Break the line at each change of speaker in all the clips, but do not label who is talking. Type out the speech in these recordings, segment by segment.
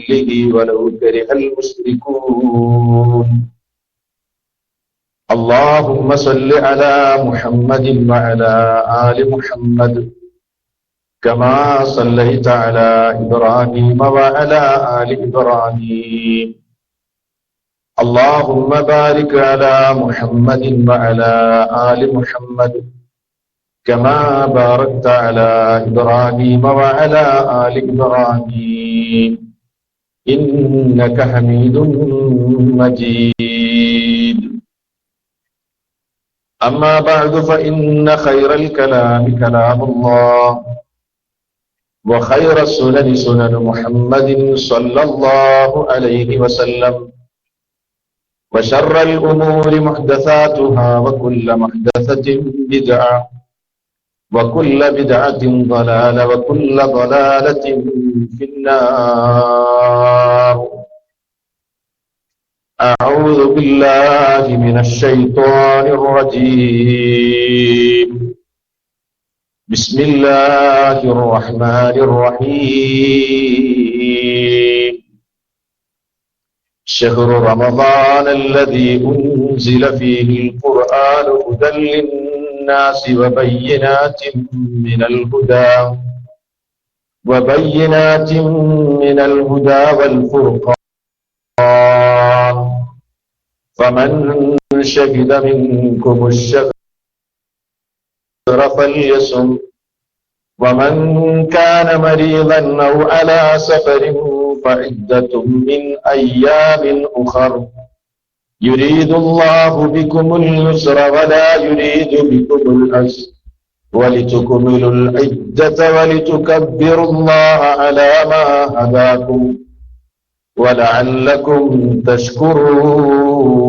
كله ولو كره المشركون. اللهم صل على محمد وعلى آل محمد كما صليت على إبراهيم وعلى آل إبراهيم. اللهم بارك على محمد وعلى آل محمد كما باركت على إبراهيم وعلى آل إبراهيم إنك حميد مجيد. أما بعد فإن خير الكلام كلام الله وخير السنن سنن محمد صلى الله عليه وسلم وشر الأمور محدثاتها وكل محدثة بدعة وكل بدعة ضلالة وكل ضلالة في النار. أعوذ بالله من الشيطان الرجيم. بسم الله الرحمن الرحيم. شهر رمضان الذي أنزل فيه القرآن هدى للناس وبينات من الهدى والفرقان فمن شهد منكم الشهر فليصم ومن كان مريضا أو على سفر فعدة من أيام أخر يريد الله بكم اليسر ولا يريد بكم العسر ولتكملوا العدة ولتكبروا الله على ما هداكم ولعلكم تشكرون.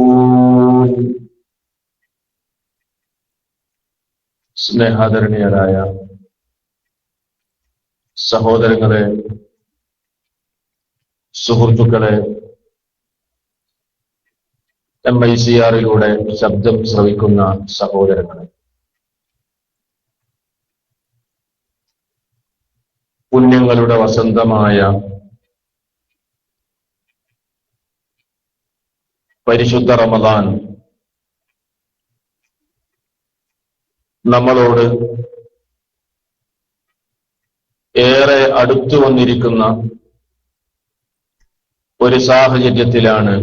സ്നേഹാദരണീയരായ സഹോദരങ്ങളെ, സുഹൃത്തുക്കളെ, MICR-ലൂടെ ശബ്ദം ശ്രവിക്കുന്ന സഹോദരങ്ങളെ, പുണ്യങ്ങളുടെ വസന്തമായ പരിശുദ്ധ റമദാൻ നമ്മളോട് ഏറെ അടുത്തു വന്നിരിക്കുന്ന ഒരു സാഹചര്യത്തിലാണ്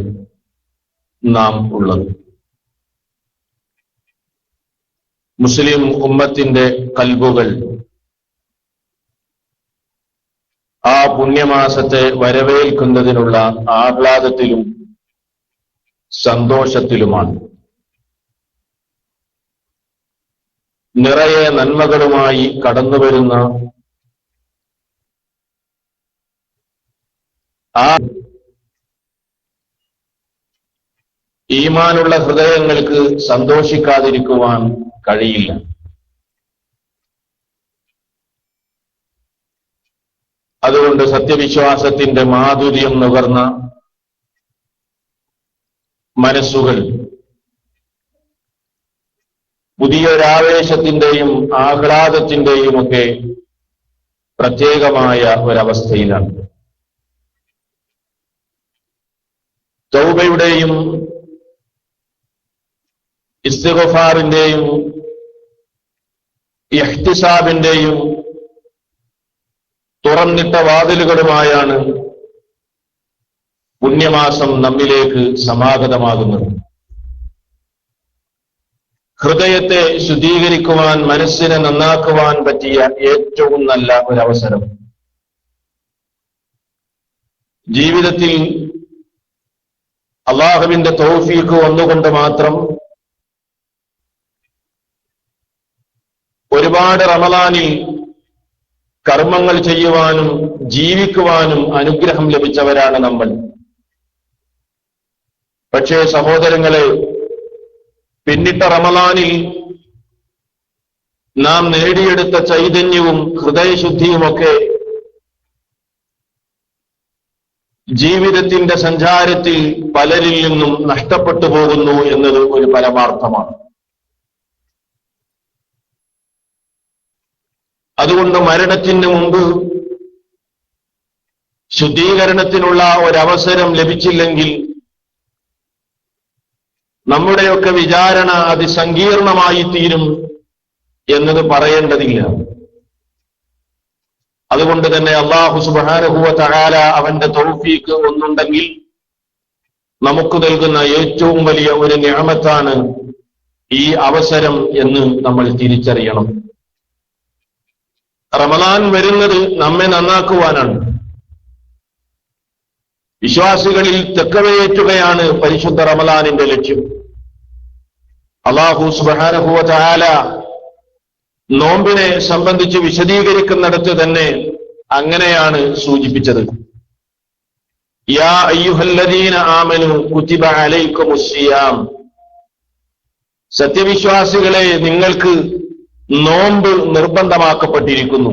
നാം ഉള്ളത്. മുസ്ലിം ഉമ്മത്തിന്റെ കൽബുകൾ ആ പുണ്യമാസത്തെ വരവേൽക്കുന്നതിനുള്ള ആഹ്ലാദത്തിലും സന്തോഷത്തിലുമാണ്. നിറയെ നന്മകളുമായി കടന്നുവരുന്ന ആ ഈമാനുള്ള ഹൃദയങ്ങൾക്ക് സന്തോഷിക്കാതിരിക്കുവാൻ കഴിയില്ല. അതുകൊണ്ട് സത്യവിശ്വാസത്തിന്റെ മാധുര്യം നുകർന്ന മനസ്സുകൾ പുതിയൊരാവേശത്തിന്റെയും ആഹ്ലാദത്തിന്റെയും ഒക്കെ പ്രത്യേകമായ ഒരവസ്ഥയിലാണ്. തൗബയുടെയും ഇസ്തിഗ്ഫാറിന്റെയും ഇഹ്തിസാബിന്റെയും തുറന്നിട്ട വാതിലുകളുമായാണ് പുണ്യമാസം നമ്മിലേക്ക് സമാഗതമാകുന്നത്. ഹൃദയത്തെ ശുദ്ധീകരിക്കുവാൻ, മനസ്സിനെ നന്നാക്കുവാൻ പറ്റിയ ഏറ്റവും നല്ല ഒരവസരം. ജീവിതത്തിൽ അള്ളാഹുവിന്റെ തൗഫീഖ് ഒന്നുകൊണ്ട് മാത്രം ഒരുപാട് റമളാനിൽ കർമ്മങ്ങൾ ചെയ്യുവാനും ജീവിക്കുവാനും അനുഗ്രഹം ലഭിച്ചവരാണ് നമ്മൾ. പക്ഷേ സഹോദരങ്ങളെ, പിന്നിട്ട റമളാനിൽ നാം നേടിയെടുത്ത ചൈതന്യവും ഹൃദയശുദ്ധിയുമൊക്കെ ജീവിതത്തിന്റെ സഞ്ചാരത്തിൽ പലരിൽ നിന്നും നഷ്ടപ്പെട്ടു പോകുന്നു എന്നത് ഒരു പരമാർത്ഥമാണ്. അതുകൊണ്ട് മരണത്തിന് മുമ്പ് ശുദ്ധീകരണത്തിനുള്ള ഒരവസരം ലഭിച്ചില്ലെങ്കിൽ നമ്മുടെയൊക്കെ വിചാരണ അതിസങ്കീർണമായി തീരും എന്നത് പറയേണ്ടതില്ല. അതുകൊണ്ട് തന്നെ അല്ലാഹു സുബ്ഹാനഹു വ തആല അവന്റെ തൗഫീഖ് ഒന്നുണ്ടെങ്കിൽ നമുക്ക് നൽകുന്ന ഏറ്റവും വലിയ ഒരു നിഅമത്താണ് ഈ അവസരം എന്ന് നമ്മൾ തിരിച്ചറിയണം. റമളാൻ വരുന്നത് നമ്മെ നന്നാക്കുവാനാണ്. വിശ്വാസികളിൽ തെക്കവയേറ്റുകയാണ് പരിശുദ്ധ റമളാനിന്റെ ലക്ഷ്യം. അല്ലാഹു സുബ്ഹാനഹു വ തആല നോമ്പിനെ സംബന്ധിച്ച് വിശദീകരിക്കുന്നിടത്ത് തന്നെ അങ്ങനെയാണ് സൂചിപ്പിച്ചത്. യാ അയ്യുഹല്ലദീന ആമനു കുതിബ അലൈക്കുമുസ്സിയാം, സത്യവിശ്വാസികളെ നിങ്ങൾക്ക് നോമ്പ് നിർബന്ധമാക്കപ്പെട്ടിരിക്കുന്നു.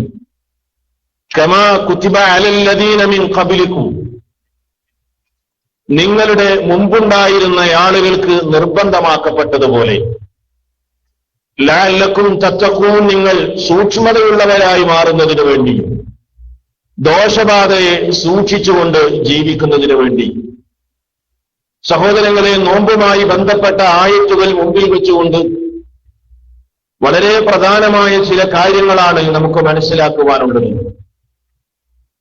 കമാ കുതിബ അലല്ലദീന മിൻ ഖബ്ലിക്കും, നിങ്ങളുടെ മുമ്പുണ്ടായിരുന്ന ആളുകൾക്ക് നിർബന്ധമാക്കപ്പെട്ടതുപോലെ. ലഅല്ലക്കും തത്തഖൂൻ, നിങ്ങൾ സൂക്ഷ്മതയുള്ളവരായി മാറുന്നതിനു വേണ്ടി, ദോഷബാധയെ സൂക്ഷിച്ചുകൊണ്ട് ജീവിക്കുന്നതിനു വേണ്ടി. സഹോദരങ്ങളെ, നോമ്പുമായി ബന്ധപ്പെട്ട ആയത്തുകൾ മുമ്പിൽ വെച്ചുകൊണ്ട് വളരെ പ്രധാനമായ ചില കാര്യങ്ങളാണ് നമുക്ക് മനസ്സിലാക്കുവാനുള്ളത്.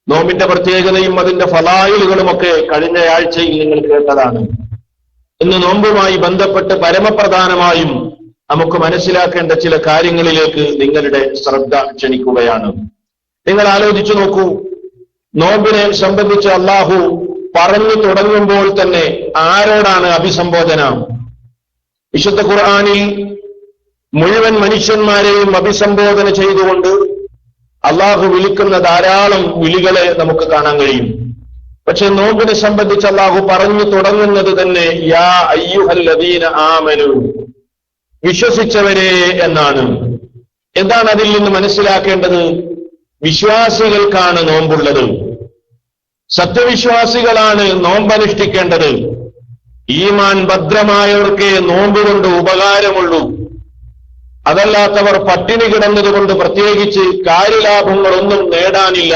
നോമ്പിന്റെ പ്രത്യേകതയും അതിന്റെ ഫളായിലുകളുമൊക്കെ കഴിഞ്ഞ ആഴ്ചയിൽ നിങ്ങൾ കേട്ടതാണ്. ഇന്ന് നോമ്പുമായി ബന്ധപ്പെട്ട് പരമപ്രധാനമായും നമുക്ക് മനസ്സിലാക്കേണ്ട ചില കാര്യങ്ങളിലേക്ക് നിങ്ങളുടെ ശ്രദ്ധ ക്ഷണിക്കുകയാണ്. നിങ്ങൾ ആലോചിച്ചു നോക്കൂ, നോമ്പിനെ സംബന്ധിച്ച് അല്ലാഹു പറഞ്ഞു തുടങ്ങുമ്പോൾ തന്നെ ആരോടാണ് അഭിസംബോധന? വിശുദ്ധ ഖുർആനിൽ മുഴുവൻ മനുഷ്യന്മാരെയും അഭിസംബോധന ചെയ്തുകൊണ്ട് അല്ലാഹു വിളിക്കുന്ന ധാരാളം വിളികളെ നമുക്ക് കാണാൻ കഴിയും. പക്ഷെ നോമ്പിനെ സംബന്ധിച്ച് അല്ലാഹു പറഞ്ഞു തുടങ്ങുന്നത് തന്നെ യാ അയ്യുഹല്ലദീന ആമനു, വിശ്വസിച്ചവരെ എന്നാണ്. എന്താണ് അതിൽ നിന്ന് മനസ്സിലാക്കേണ്ടത്? വിശ്വാസികൾക്കാണ് നോമ്പുള്ളത്. സത്യവിശ്വാസികളാണ് നോമ്പനുഷ്ഠിക്കേണ്ടത്. ഈമാൻ ഭദ്രമായവർക്കേ നോമ്പ് കൊണ്ട് ഉപകാരമുള്ളൂ. അതല്ലാത്തവർ പട്ടിണി കിടന്നതുകൊണ്ട് പ്രത്യേകിച്ച് കാര്യലാഭങ്ങളൊന്നും നേടാനില്ല.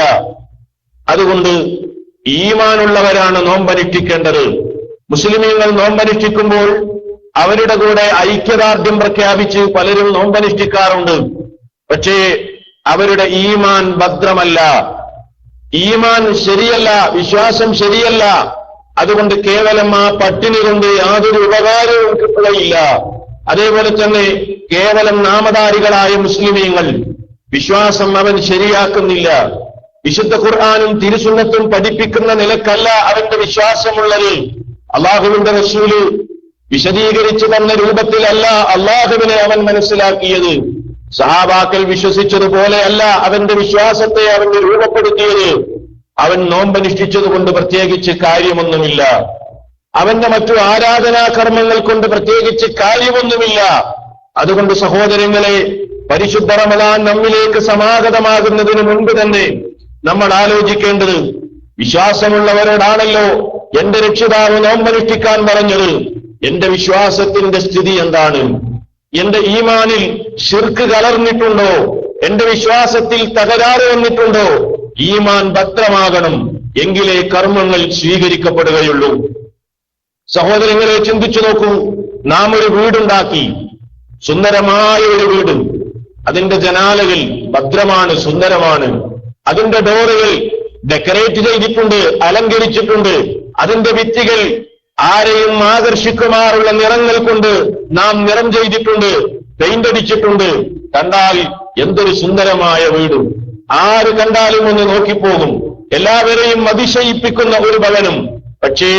അതുകൊണ്ട് ഈമാനുള്ളവരാണ് നോമ്പനുഷ്ഠിക്കേണ്ടത്. മുസ്ലിമീങ്ങൾ നോമ്പനുഷ്ഠിക്കുമ്പോൾ അവരുടെ കൂടെ ഐക്യദാർഢ്യം പ്രഖ്യാപിച്ച് പലരും നോമ്പനുഷ്ഠിക്കാറുണ്ട്. പക്ഷേ അവരുടെ ഈമാൻ ഭദ്രമല്ല, ഈമാൻ ശരിയല്ല, വിശ്വാസം ശരിയല്ല. അതുകൊണ്ട് കേവലം ആ പട്ടിണി കൊണ്ട് യാതൊരു ഉപകാരവും കിട്ടുകയില്ല. അതേപോലെ തന്നെ കേവലം നാമധാരികളായ മുസ്ലിമീങ്ങൾ വിശ്വാസം അവൻ ശരിയാക്കുന്നില്ല. വിശുദ്ധ ഖുർആനും തിരുസുന്നത്തും പഠിപ്പിക്കുന്ന നിലക്കല്ല അവന്റെ വിശ്വാസമുള്ളത്. അള്ളാഹുവിന്റെ റസൂല് വിശദീകരിച്ചു തന്ന രൂപത്തിലല്ല അള്ളാഹുവിനെ അവൻ മനസ്സിലാക്കിയത്. സഹാബാക്കൾ വിശ്വസിച്ചതുപോലെയല്ല അവന്റെ വിശ്വാസത്തെ അവന് രൂപപ്പെടുത്തിയത്. അവൻ നോമ്പനുഷ്ഠിച്ചതുകൊണ്ട് പ്രത്യേകിച്ച് കാര്യമൊന്നുമില്ല. അവന്റെ മറ്റു ആരാധനാകർമ്മങ്ങൾ കൊണ്ട് പ്രത്യേകിച്ച് കാര്യമൊന്നുമില്ല. അതുകൊണ്ട് സഹോദരങ്ങളെ, പരിശുദ്ധ റമളാൻ നമ്മിലേക്ക് സമാഗതമാകുന്നതിന് മുൻപ് തന്നെ നമ്മൾ ആലോചിക്കേണ്ടത്, വിശ്വാസമുള്ളവരോടാണല്ലോ എന്റെ രക്ഷിതാവ് നോമ്പനുഷ്ഠിക്കാൻ പറഞ്ഞത്. എന്റെ വിശ്വാസത്തിന്റെ സ്ഥിതി എന്താണ്? എന്റെ ഈമാനിൽ ശിർക്ക് കലർന്നിട്ടുണ്ടോ? എന്റെ വിശ്വാസത്തിൽ തകരാറ് വന്നിട്ടുണ്ടോ? ഈമാൻ ഭദ്രമാകണം, എങ്കിലേ കർമ്മങ്ങൾ സ്വീകരിക്കപ്പെടുകയുള്ളൂ. സഹോദരങ്ങളെ, ചിന്തിച്ചു നോക്കൂ. നാം ഒരു വീടുണ്ടാക്കി, സുന്ദരമായ ഒരു വീട്. അതിന്റെ ജനാലകൾ ഭദ്രമാണ്, സുന്ദരമാണ്. അതിന്റെ ഡോറുകൾ ഡെക്കറേറ്റ് ചെയ്തിട്ടുണ്ട്, അലങ്കരിച്ചിട്ടുണ്ട്. അതിന്റെ ഭിത്തികൾ ആരെയും ആകർഷിക്കുമാറുള്ള നിറങ്ങൾ കൊണ്ട് നാം നിറം ചെയ്തിട്ടുണ്ട്, പെയിന്റ് അടിച്ചിട്ടുണ്ട്. കണ്ടാൽ എന്തൊരു സുന്ദരമായ വീട്! ആര് കണ്ടാലും ഒന്ന് നോക്കിപ്പോകും. എല്ലാവരെയും അതിശയിപ്പിക്കുന്ന ഒരു ഭവനം. പക്ഷേ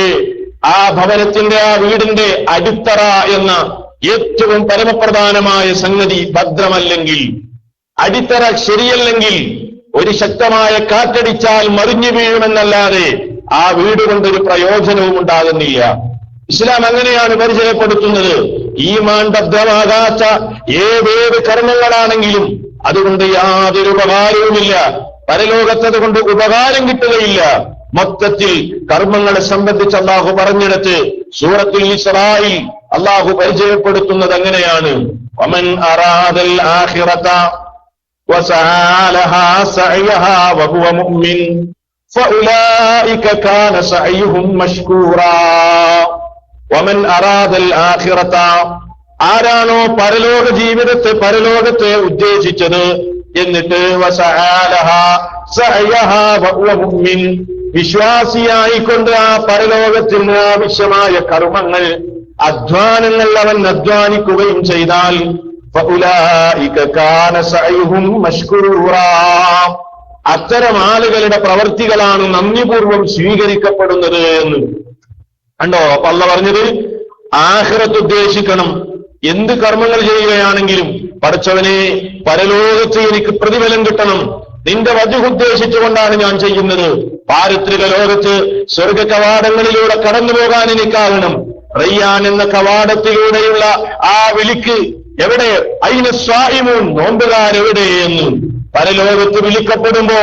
ആ ഭവനത്തിന്റെ, ആ വീടിന്റെ അടിത്തറ എന്ന ഏറ്റവും പരമപ്രധാനമായ സംഗതി ഭദ്രമല്ലെങ്കിൽ, അടിത്തറ ശരിയല്ലെങ്കിൽ, ഒരു ശക്തമായ കാറ്റടിച്ചാൽ മറിഞ്ഞു വീഴുമെന്നല്ലാതെ ആ വീട് കൊണ്ടൊരു പ്രയോജനവും ഉണ്ടാകുന്നില്ല. ഇസ്ലാം അങ്ങനെയാണ് പരിചയപ്പെടുത്തുന്നത്. ഈമാൻ ഭദ്രമാകാത്ത ഏതേത് കർമ്മങ്ങളാണെങ്കിലും അതുകൊണ്ട് യാതൊരു ഉപകാരവുമില്ല. പരലോകത്തത് കൊണ്ട് ഉപകാരം കിട്ടുകയില്ല. മൊത്തത്തിൽ കർമ്മങ്ങളെ സംബന്ധിച്ച് അല്ലാഹു പറഞ്ഞിടത്ത് സൂറത്തുൽ ഇസ്രായിൽ അല്ലാഹു പരിചയപ്പെടുത്തുന്നത് അങ്ങനെയാണ്. വമൻ അറാദൽ ആഖിറത വസഅ ലഹാ സഅയഹാ വഹുവ മുഅ്മിൻ فأولئك كان سعيهم مشكورا ومن أراد الآخرة ആരാണോ പരലോക ജീവിതത്തെ പരലോകത്തെ ഉദ്ദേശിച്ചത് എന്നിട്ട് വിശ്വാസിയായിക്കൊണ്ട് ആ പരലോകത്തിന് ആവശ്യമായ കർമ്മങ്ങൾ അധ്വാനങ്ങൾ അവൻ അധ്വാനിക്കുകയും ചെയ്താൽ അത്തരം ആളുകളുടെ പ്രവർത്തികളാണ് നന്ദിപൂർവം സ്വീകരിക്കപ്പെടുന്നത് എന്ന് കണ്ടോ. അപ്പൊ അള്ളാഹ് പറഞ്ഞത് ആഖിറത്ത് ഉദ്ദേശിക്കണം. എന്ത് കർമ്മങ്ങൾ ചെയ്യുകയാണെങ്കിലും പടച്ചവനെ പരലോകത്ത് എനിക്ക് പ്രതിഫലം കിട്ടണം, നിന്റെ വജ്ഹ് ഉദ്ദേശിച്ചുകൊണ്ടാണ് ഞാൻ ചെയ്യുന്നത്. പാരിത്രിക ലോകത്ത് സ്വർഗ കവാടങ്ങളിലൂടെ കടന്നു പോകാൻ എനിക്കാകണം. റയ്യാൻ എന്ന കവാടത്തിലൂടെയുള്ള ആ വിളിക്ക് എവിടെ അയിന സ്വാഇമൂൻ, നോമ്പുകാരെവിടെ എന്ന് പരലോകത്ത് വിളിക്കപ്പെടുമ്പോ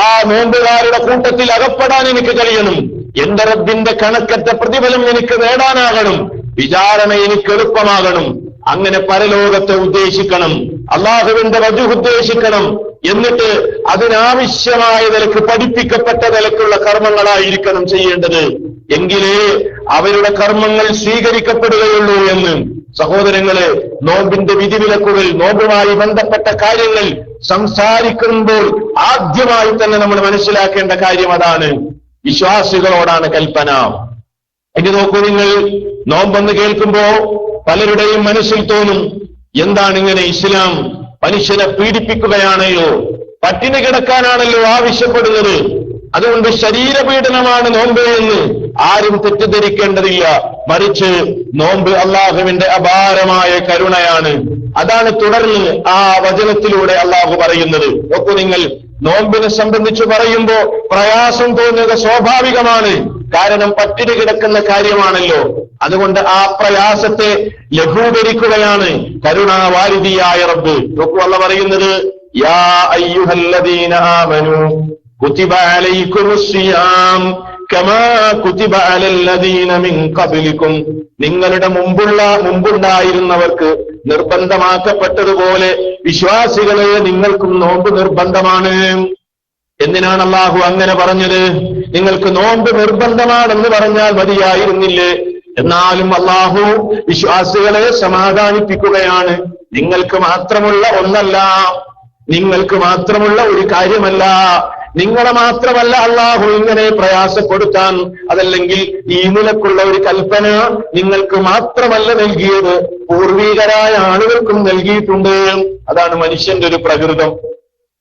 ആ നോമ്പുകാരുടെ കൂട്ടത്തിൽ അകപ്പെടാൻ എനിക്ക് കഴിയണം. എന്റെ റബ്ബിന്റെ കണക്കറ്റ പ്രതിഫലം എനിക്ക് നേടാനാകണം, വിചാരണ എനിക്ക് എളുപ്പമാകണം. അങ്ങനെ പരലോകത്തെ ഉദ്ദേശിക്കണം, അള്ളാഹുവിന്റെ വജ്ഹ് ഉദ്ദേശിക്കണം. എന്നിട്ട് അതിനാവശ്യമായ നിലക്ക് പഠിപ്പിക്കപ്പെട്ട നിലക്കുള്ള കർമ്മങ്ങളായിരിക്കണം ചെയ്യേണ്ടത്. എങ്കിലേ അവരുടെ കർമ്മങ്ങൾ സ്വീകരിക്കപ്പെടുകയുള്ളൂ എന്ന്. സഹോദരങ്ങളെ, നോമ്പിന്റെ വിധിവിലക്കുകൾ, നോമ്പുമായി ബന്ധപ്പെട്ട കാര്യങ്ങൾ സംസാരിക്കുമ്പോൾ ആദ്യമായി തന്നെ നമ്മൾ മനസ്സിലാക്കേണ്ട കാര്യം അതാണ്. വിശ്വാസികളോടാണ് കൽപ്പന. ഇനി നോക്കൂ, നിങ്ങൾ നോമ്പെന്ന് കേൾക്കുമ്പോ പലരുടെയും മനസ്സിൽ തോന്നും, എന്താണ് ഇങ്ങനെ ഇസ്ലാം മനുഷ്യനെ പീഡിപ്പിക്കുകയാണല്ലോ, പട്ടിണി കിടക്കാനാണല്ലോ ആവശ്യപ്പെടുന്നത്, അതുകൊണ്ട് ശരീരപീഡനമാണ് നോമ്പ് എന്ന് ആരും തെറ്റിദ്ധരിക്കേണ്ടതില്ല. മറിച്ച് നോമ്പ് അള്ളാഹുവിന്റെ അപാരമായ കരുണയാണ്. അതാണ് തുടർന്ന് ആ വചനത്തിലൂടെ അള്ളാഹു പറയുന്നത്. നോക്കൂ നിങ്ങൾ, നോമ്പിനെ സംബന്ധിച്ച് പറയുമ്പോ പ്രയാസം തോന്നുക സ്വാഭാവികമാണ്. കാരണം പട്ടിണി കിടക്കുന്ന കാര്യമാണല്ലോ. അതുകൊണ്ട് ആ പ്രയാസത്തെ ലഘൂകരിക്കുകയാണ് കരുണാവാരിധിയായ റബ്ബ്. നോക്കൂ, അള്ളാഹു പറയുന്നത്, യാ അയ്യുഹല്ലദീന ആമനൂ കുതിബ അലൈക്കുമുസ് സിയാം കമാ കുതിബ അലല്ലദീന മിൻ ഖബ്ലിക്കും. നിങ്ങളുടെ മുമ്പുണ്ടായിരുന്നവർക്ക് നിർബന്ധമാക്കപ്പെട്ടതുപോലെ വിശ്വാസികളെ നിങ്ങൾക്കും നോമ്പ് നിർബന്ധമാണ്. എന്തിനാണ് അള്ളാഹു അങ്ങനെ പറഞ്ഞത്? നിങ്ങൾക്ക് നോമ്പ് നിർബന്ധമാണെന്ന് പറഞ്ഞാൽ മതിയായിരുന്നില്ലേ? എന്നാലും അള്ളാഹു വിശ്വാസികളെ സമാധാനിപ്പിക്കുകയാണ്. നിങ്ങൾക്ക് മാത്രമുള്ള ഒന്നല്ല, നിങ്ങൾക്ക് മാത്രമുള്ള ഒരു കാര്യമല്ല, നിങ്ങളെ മാത്രമല്ല അള്ളാഹു ഇങ്ങനെ പ്രയാസപ്പെടുത്താൻ, അതല്ലെങ്കിൽ ഈ നിലക്കുള്ള ഒരു കൽപ്പന നിങ്ങൾക്ക് മാത്രമല്ല നൽകിയത്, പൂർവീകരായ ആളുകൾക്കും നൽകിയിട്ടുണ്ട്. അതാണ് മനുഷ്യന്റെ ഒരു പ്രകൃതം.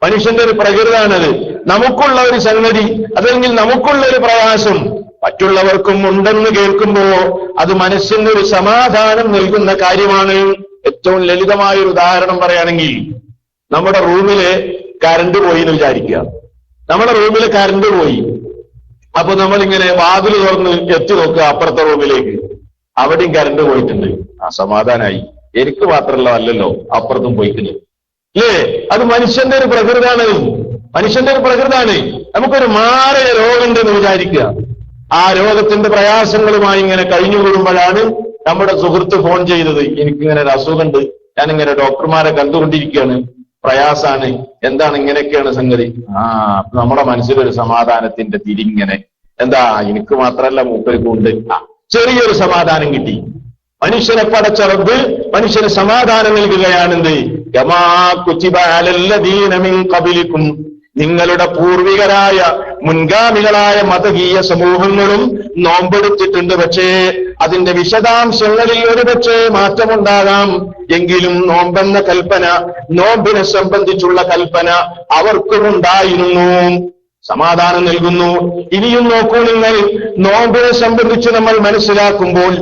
മനുഷ്യന്റെ ഒരു പ്രകൃതാണത്. നമുക്കുള്ള ഒരു സംഗതി, അതല്ലെങ്കിൽ നമുക്കുള്ള ഒരു പ്രയാസം മറ്റുള്ളവർക്കും ഉണ്ടെന്ന് കേൾക്കുമ്പോ അത് മനസ്സിന് ഒരു സമാധാനം നൽകുന്ന കാര്യമാണ്. ഏറ്റവും ലളിതമായ ഒരു ഉദാഹരണം പറയുകയാണെങ്കിൽ, നമ്മുടെ റൂമില് കറണ്ട് പോയി എന്ന് വിചാരിക്കുക. നമ്മുടെ റൂമിൽ കറണ്ട് പോയി. അപ്പൊ നമ്മളിങ്ങനെ വാതിൽ തുറന്ന് എത്തി നോക്കുക അപ്പുറത്തെ റൂമിലേക്ക്, അവിടെയും കറണ്ട് പോയിട്ടുണ്ട്. ആ, സമാധാനായി. എനിക്ക് മാത്രമല്ല അല്ലല്ലോ, അപ്പുറത്തും പോയിട്ടുണ്ട്. അല്ലേ? അത് മനുഷ്യന്റെ ഒരു പ്രകൃതാണ്. മനുഷ്യന്റെ ഒരു പ്രകൃതാണ്. നമുക്കൊരു മാരക രോഗമുണ്ടെന്ന് വിചാരിക്കുക. ആ രോഗത്തിന്റെ പ്രയാസങ്ങളുമായി ഇങ്ങനെ കഴിഞ്ഞുകൂടുമ്പോഴാണ് നമ്മുടെ സുഹൃത്ത് ഫോൺ ചെയ്തത്, എനിക്കിങ്ങനെ ഒരു അസുഖമുണ്ട്, ഞാനിങ്ങനെ ഡോക്ടർമാരെ കണ്ടുകൊണ്ടിരിക്കുകയാണ്, പ്രയാസാണ്, എന്താണ് ഇങ്ങനെയൊക്കെയാണ് സംഗതി. നമ്മുടെ മനസ്സിലൊരു സമാധാനത്തിന്റെ തിരിങ്ങനെ, എന്താ എനിക്ക് മാത്രമല്ല മൂപ്പർക്കും ഉണ്ട്. ചെറിയൊരു സമാധാനം കിട്ടി. മനുഷ്യനെ പടച്ച റബ്ബ് മനുഷ്യന് സമാധാനം നൽകുകയാണെന്ത്? കമാ കുതിബ അലല്ലദീന മിൻ ഖബ്ലിക്കും, നിങ്ങളുടെ പൂർവികരായ മുൻഗാമികളായ മതകീയ സമൂഹങ്ങളും നോമ്പെടുത്തിട്ടുണ്ട്. പക്ഷേ അതിന്റെ വിശദാംശങ്ങളിൽ ഒരുപക്ഷേ മാറ്റമുണ്ടാകാം. എങ്കിലും നോമ്പെന്ന കൽപ്പന, നോമ്പിനെ സംബന്ധിച്ചുള്ള കൽപ്പന അവർക്കുമുണ്ടായിരുന്നു. സമാധാനം നൽകുന്നു. ഇനിയും നോക്കൂ നിങ്ങൾ, നോമ്പിനെ സംബന്ധിച്ച് നമ്മൾ മനസ്സിലാക്കുമ്പോൾ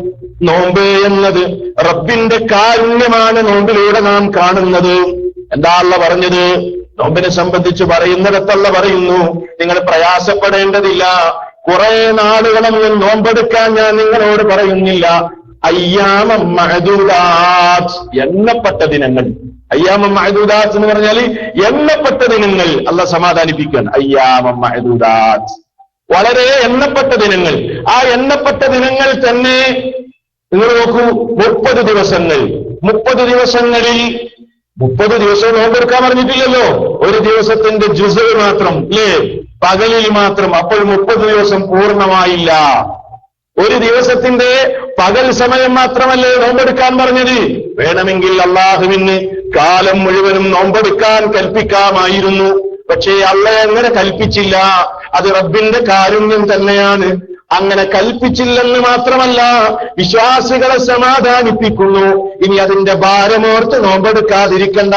നോമ്പ് എന്നത് റബ്ബിന്റെ കാരുണ്യമാണ് നോമ്പിലൂടെ നാം കാണുന്നത്. എന്താ അല്ലാഹു പറഞ്ഞത്? നോമ്പിനെ സംബന്ധിച്ച് പറയുന്നിടത്തല്ല പറയുന്നു, നിങ്ങൾ പ്രയാസപ്പെടേണ്ടതില്ല, കുറെ നാളുകളൊന്നും നോമ്പെടുക്കാൻ ഞാൻ നിങ്ങളോട് പറയുന്നില്ല. അയ്യാമം മഅദൂദാത്ത്, എണ്ണപ്പെട്ട ദിനങ്ങൾ. അയ്യാമം മഅദൂദാത്ത് എന്ന് പറഞ്ഞാൽ എണ്ണപ്പെട്ട ദിനങ്ങൾ. അല്ലാഹു സമാധാനിപ്പിക്കുകയാണ്. അയ്യാമം മഅദൂദാത്ത്, വളരെ എണ്ണപ്പെട്ട ദിനങ്ങൾ. ആ എണ്ണപ്പെട്ട ദിനങ്ങൾ തന്നെ നിങ്ങൾ നോക്കൂ, 30 ദിവസങ്ങൾ. 30 ദിവസങ്ങളിൽ 30 ദിവസവും നോമ്പെടുക്കാൻ പറഞ്ഞിട്ടില്ലല്ലോ, ഒരു ദിവസത്തിന്റെ ജുസ് മാത്രം അല്ലേ, പകലിൽ മാത്രം. അപ്പോൾ 30 ദിവസം പൂർണ്ണമായില്ല. ഒരു ദിവസത്തിന്റെ പകൽ സമയം മാത്രമല്ലേ നോമ്പെടുക്കാൻ പറഞ്ഞത്? വേണമെങ്കിൽ അള്ളാഹുവിന് കാലം മുഴുവനും നോമ്പെടുക്കാൻ കൽപ്പിക്കാമായിരുന്നു. പക്ഷേ അള്ളാഹ് അങ്ങനെ കൽപ്പിച്ചില്ല. അത് റബ്ബിന്റെ കാരുണ്യം തന്നെയാണ്. അങ്ങനെ കൽപ്പിച്ചില്ലെന്ന് മാത്രമല്ല, വിശ്വാസികളെ സമാധാനിപ്പിക്കുന്നു. ഇനി അതിന്റെ ഭാരമോർത്ത് നോമ്പെടുക്കാതിരിക്കണ്ട.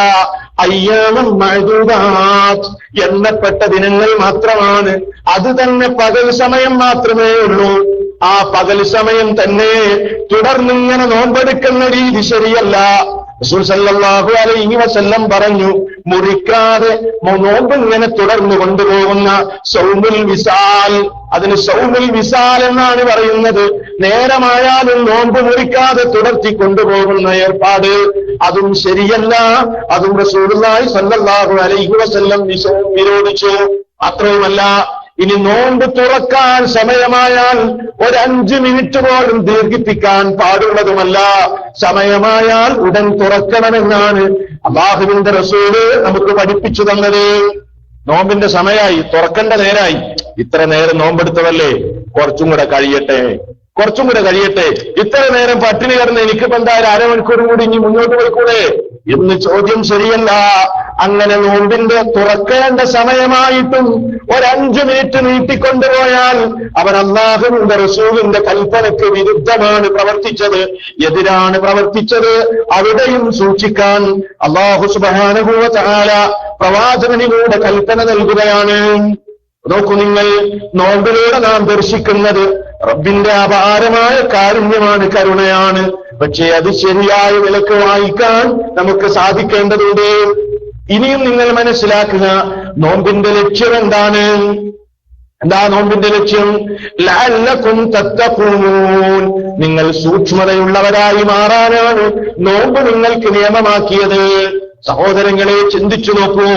അയ്യാമം മഅദൂദാത്ത്, എണ്ണപ്പെട്ട ദിനങ്ങൾ മാത്രമാണ്. അത് തന്നെ പകൽ സമയം മാത്രമേ ഉള്ളൂ. ആ പകൽ സമയം തന്നെ തുടർന്നിങ്ങനെ നോമ്പെടുക്കുന്ന രീതി ശരിയല്ല. റസൂൽ സല്ലല്ലാഹു അലൈഹി വസല്ലം പറഞ്ഞു, മുറിക്കാതെ നോമ്പ് ഇങ്ങനെ തുടർന്നു കൊണ്ടുപോകുന്ന സൗമുൽ വിസാൽ, അതിന് സൗമുൽ വിസാൽ എന്നാണ് പറയുന്നത്. നേരമായാലും നോമ്പ് മുറിക്കാതെ തുടർത്തി കൊണ്ടുപോകുന്ന ഏർപ്പാട്, അതും ശരിയല്ല. അതും റസൂലുള്ളാഹി സല്ലല്ലാഹു അലൈഹി വസല്ലം വിരോധിച്ചു. മാത്രവുമല്ല, ഇനി നോമ്പ് തുറക്കാൻ സമയമായാൽ 5 മിനിറ്റ് പോലും ദീർഘിപ്പിക്കാൻ പാടുള്ളതുമല്ല. സമയമായാൽ ഉടൻ തുറക്കണമെന്നാണ് അല്ലാഹുവിന്റെ റസൂല് നമുക്ക് പഠിപ്പിച്ചു തന്നത്. നോമ്പിന്റെ സമയമായി, തുറക്കേണ്ട നേരായി, ഇത്ര നേരം നോമ്പെടുത്തതല്ലേ, കുറച്ചും കൂടെ കഴിയട്ടെ, ഇത്ര നേരം പട്ടിണി കിടന്ന് എനിക്കിപ്പോ എന്തായാലും അരമണിക്കൂറും കൂടി ഇനി മുന്നോട്ട് പോയിക്കൂടെ എന്ന് ചോദ്യം ശരിയല്ല. അങ്ങനെ നോമ്പിന്റെ തുറക്കേണ്ട സമയമായിട്ടും 5 മിനിറ്റ് നീട്ടിക്കൊണ്ടുപോയാൽ അവൻ അല്ലാഹുവിന്റെ റസൂലിന്റെ കൽപ്പനയ്ക്ക് വിരുദ്ധമാണ് പ്രവർത്തിച്ചത്, എതിരാണ് പ്രവർത്തിച്ചത്. അവിടെയും സൂക്ഷിക്കാൻ അല്ലാഹു സുബ്ഹാനഹു വ തആല പ്രവാചകനിലൂടെ കൽപ്പന നൽകുകയാണ്. നോക്കൂ നിങ്ങൾ, നോമ്പിലൂടെ നാം ദർശിക്കുന്നത് റബ്ബിന്റെ അപാരമായ കാരുണ്യമാണ്, കരുണയാണ്. പക്ഷേ അത് ശരിയായ നിലക്ക് വായിക്കാൻ നമുക്ക് സാധിക്കേണ്ടതുണ്ട്. ഇനിയും നിങ്ങൾ മനസ്സിലാക്കുക, നോമ്പിന്റെ ലക്ഷ്യം എന്താണ്? എന്താ നോമ്പിന്റെ ലക്ഷ്യം? ലഅല്ലകും തത്തഖൂൻ, നിങ്ങൾ സൂക്ഷ്മതയുള്ളവരായി മാറാനാണ് നോമ്പ് നിങ്ങൾക്ക് നിയമമാക്കിയത്. സഹോദരങ്ങളെ, ചിന്തിച്ചു നോക്കൂ.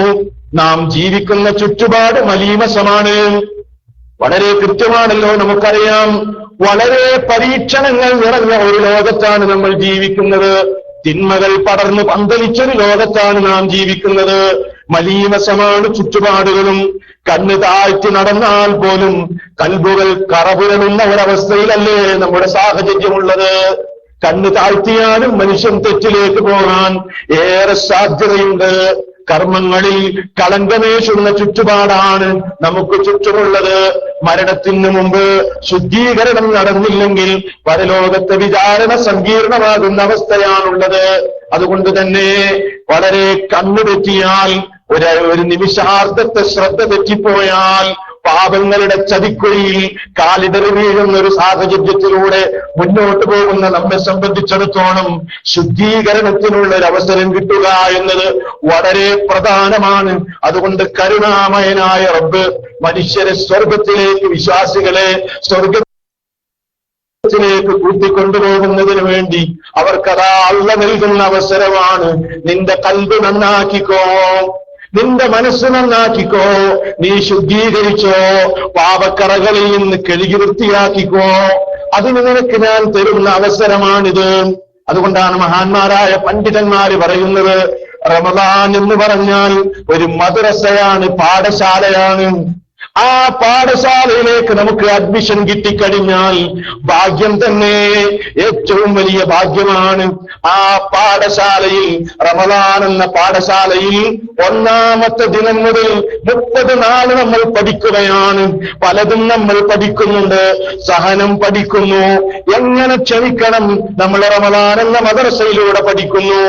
നാം ജീവിക്കുന്ന ചുറ്റുപാട് മലീമസമാണ്, വളരെ കൃത്യമാണല്ലോ. നമുക്കറിയാം, വളരെ പരീക്ഷണങ്ങൾ നിറഞ്ഞ ഒരു ലോകത്താണ് നമ്മൾ ജീവിക്കുന്നത്. തിന്മകൾ പടർന്നു പന്തലിച്ചൊരു ലോകത്താണ് നാം ജീവിക്കുന്നത്. മലീമസമാണ് ചുറ്റുപാടുകളും. കണ്ണ് താഴ്ത്തി നടന്നാൽ പോലും കൽബുകൾ കറപുരളുന്ന ഒരവസ്ഥയിലല്ലേ നമ്മുടെ സാഹചര്യമുള്ളത്. കണ്ണ് താഴ്ത്തിയാലും മനുഷ്യൻ തെറ്റിലേക്ക് പോകാൻ ഏറെ സാധ്യതയുണ്ട്. കർമ്മങ്ങളിൽ കളങ്കമേശുന്ന ചുറ്റുപാടാണ് നമുക്ക് ചുറ്റുമുള്ളത്. മരണത്തിന് മുമ്പ് ശുദ്ധീകരണം നടന്നില്ലെങ്കിൽ പരലോകത്തെ വിചാരണ സങ്കീർണമാകുന്ന അവസ്ഥയാണുള്ളത്. അതുകൊണ്ട് തന്നെ വളരെ കണ്ണു തെറ്റിയാൽ, ഒരു നിമിഷാർദ്ധത്തെ ശ്രദ്ധ തെറ്റിപ്പോയാൽ പാപങ്ങളുടെ ചതിക്കുഴിയിൽ കാലിടറി വീഴുന്ന ഒരു സാഹചര്യത്തിലൂടെ മുന്നോട്ട് പോകുന്ന നമ്മെ സംബന്ധിച്ചിടത്തോളം ശുദ്ധീകരണത്തിനുള്ള ഒരു അവസരം കിട്ടുക എന്നത് വളരെ പ്രധാനമാണ്. അതുകൊണ്ട് കരുണാമയനായ റബ്ബ് മനുഷ്യരെ സ്വർഗത്തിലേക്ക്, വിശ്വാസികളെ സ്വർഗത്തിലേക്ക് കൂട്ടിക്കൊണ്ടുപോകുന്നതിന് വേണ്ടി അവർക്കതാ അല്ലാഹു നൽകുന്ന അവസരമാണ്. നിന്റെ കൽബ് നന്നാക്കിക്കോ, നിന്റെ മനസ്സ് നന്നാക്കിക്കോ, നീ ശുദ്ധീകരിച്ചോ, പാപക്കറകളിൽ നിന്ന് കഴുകി വൃത്തിയാക്കിക്കോ. അതിന് നിനക്ക് ഞാൻ തരുന്ന അവസരമാണിത്. അതുകൊണ്ടാണ് മഹാന്മാരായ പണ്ഡിതന്മാര് പറയുന്നത്, റമദാൻ എന്ന് പറഞ്ഞാൽ ഒരു മദ്രസയാണ്, പാഠശാലയാണ്. ആ പാഠശാലയിലേക്ക് നമുക്ക് അഡ്മിഷൻ കിട്ടിക്കഴിഞ്ഞാൽ ഭാഗ്യം തന്നെ, ഏറ്റവും വലിയ ഭാഗ്യമാണ്. ആ പാഠശാലയിൽ, റമദാൻ എന്ന പാഠശാലയിൽ 1ാമത്തെ ദിനം മുതൽ 30 നാൾ നമ്മൾ പഠിക്കുകയാണ്. പലതും നമ്മൾ പഠിക്കുന്നുണ്ട്. സഹനം പഠിക്കുന്നു, എങ്ങനെ ക്ഷമിക്കണം നമ്മൾ റമദാൻ എന്ന മദ്രസയിലൂടെ പഠിക്കുന്നു.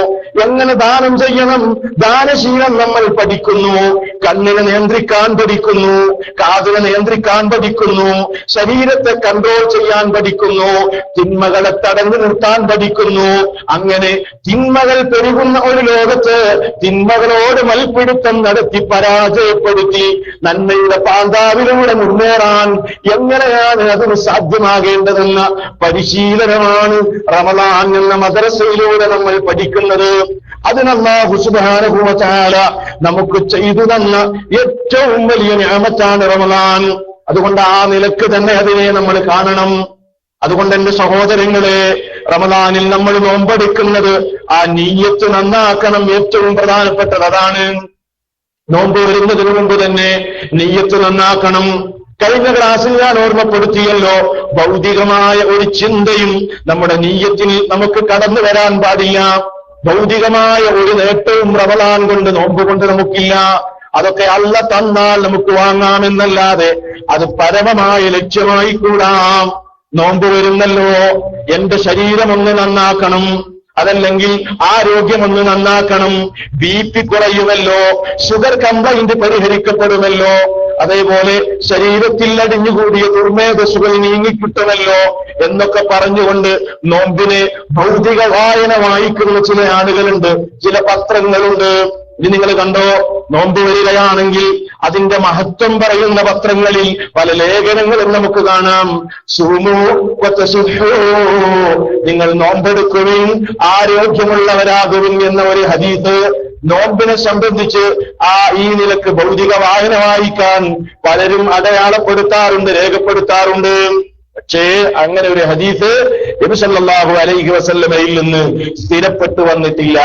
എങ്ങനെ ദാനം ചെയ്യണം, ദാനശീലം നമ്മൾ പഠിക്കുന്നു. കണ്ണിനെ നിയന്ത്രിക്കാൻ പഠിക്കുന്നു, കാതിനെ നിയന്ത്രിക്കാൻ പഠിക്കുന്നു, ശരീരത്തെ കൺട്രോൾ ചെയ്യാൻ പഠിക്കുന്നു, തിന്മകളെ തടഞ്ഞു നിർത്താൻ പഠിക്കുന്നു. അങ്ങനെ തിന്മകൾ പെരുകുന്ന ഒരു ലോകത്ത് തിന്മകളോട് മൽപ്പിടുത്തം നടത്തി പരാജയപ്പെടുത്തി നന്മയുടെ പാന്താവിലൂടെ മുന്നേറാൻ എങ്ങനെയാണ് അതിന് സാധ്യമാകേണ്ടതെന്ന പരിശീലനമാണ് റമദാൻ എന്ന മദ്രസയിലൂടെ നമ്മൾ പഠിക്കുന്നത്. അതിന് അല്ലാഹു സുബ്ഹാനഹു വ തആല നമുക്ക് ചെയ്തു തന്ന ഏറ്റവും വലിയ നിഅമത്താണ് റമദാൻ. അതുകൊണ്ട് ആ നിലക്ക് തന്നെ അതിനെ നമ്മൾ കാണണം. അതുകൊണ്ട് എന്റെ സഹോദരങ്ങളെ, റമദാനിൽ നമ്മൾ നോമ്പെടുക്കുന്നത് ആ നീയത്ത് നന്നാക്കണം. ഏറ്റവും പ്രധാനപ്പെട്ടത് അതാണ്. നോമ്പ് വരുന്നതിന് മുമ്പ് തന്നെ നീയത്ത് നന്നാക്കണം. കഴിഞ്ഞ ക്ലാസ്സിൽ ഞാൻ ഓർമ്മപ്പെടുത്തിയല്ലോ, ഭൗതികമായ ഒരു ചിന്തയും നമ്മുടെ നീയത്തിൽ നമുക്ക് കടന്നു വരാൻ പാടില്ല. ഭൗതികമായ ഒരു നേട്ടവും റമദാൻ കൊണ്ട് നോമ്പ് കൊണ്ട് നമുക്കില്ല. അതൊക്കെ അള്ള തന്നാൽ നമുക്ക് വാങ്ങാമെന്നല്ലാതെ അത് പരമമായ ലക്ഷ്യമായി കൂടാം. നോമ്പ് വരുന്നല്ലോ, എന്റെ ശരീരമൊന്ന് നന്നാക്കണം, അതല്ലെങ്കിൽ ആരോഗ്യമൊന്ന് നന്നാക്കണം, BP കുറയുമല്ലോ, ഷുഗർ കംപ്ലൈന്റ് പരിഹരിക്കപ്പെടുമല്ലോ, അതേപോലെ ശരീരത്തിൽ അടിഞ്ഞുകൂടിയ ദുർമേധസ്സുകൾ നീങ്ങിക്കിട്ടുമല്ലോ എന്നൊക്കെ പറഞ്ഞുകൊണ്ട് നോമ്പിനെ ഭൗതിക വായന വായിക്കുന്ന ചില ആളുകളുണ്ട്, ചില പത്രങ്ങളുണ്ട്. ഇനി നിങ്ങൾ കണ്ടോ, നോമ്പ് വരികയാണെങ്കിൽ അതിന്റെ മഹത്വം പറയുന്ന പത്രങ്ങളിൽ പല ലേഖനങ്ങളും നമുക്ക് കാണാം. സൂമു വതസുഹൂ, നിങ്ങൾ നോമ്പെടുക്കുവിൻ, ആരോഗ്യമുള്ളവരാകുവിൻ എന്ന ഒരു ഹദീസ് നോമ്പിനെ സംബന്ധിച്ച് ഈ നിലക്ക് ഭൗതിക വായന വായിക്കാൻ പലരും അടയാളപ്പെടുത്താറുണ്ട്, രേഖപ്പെടുത്താറുണ്ട്. പക്ഷേ അങ്ങനെ ഒരു ഹദീസ് നബി സല്ലല്ലാഹു അലൈഹി വസല്ലമയിൽ നിന്ന് സ്ഥിരപ്പെട്ടു വന്നിട്ടില്ല.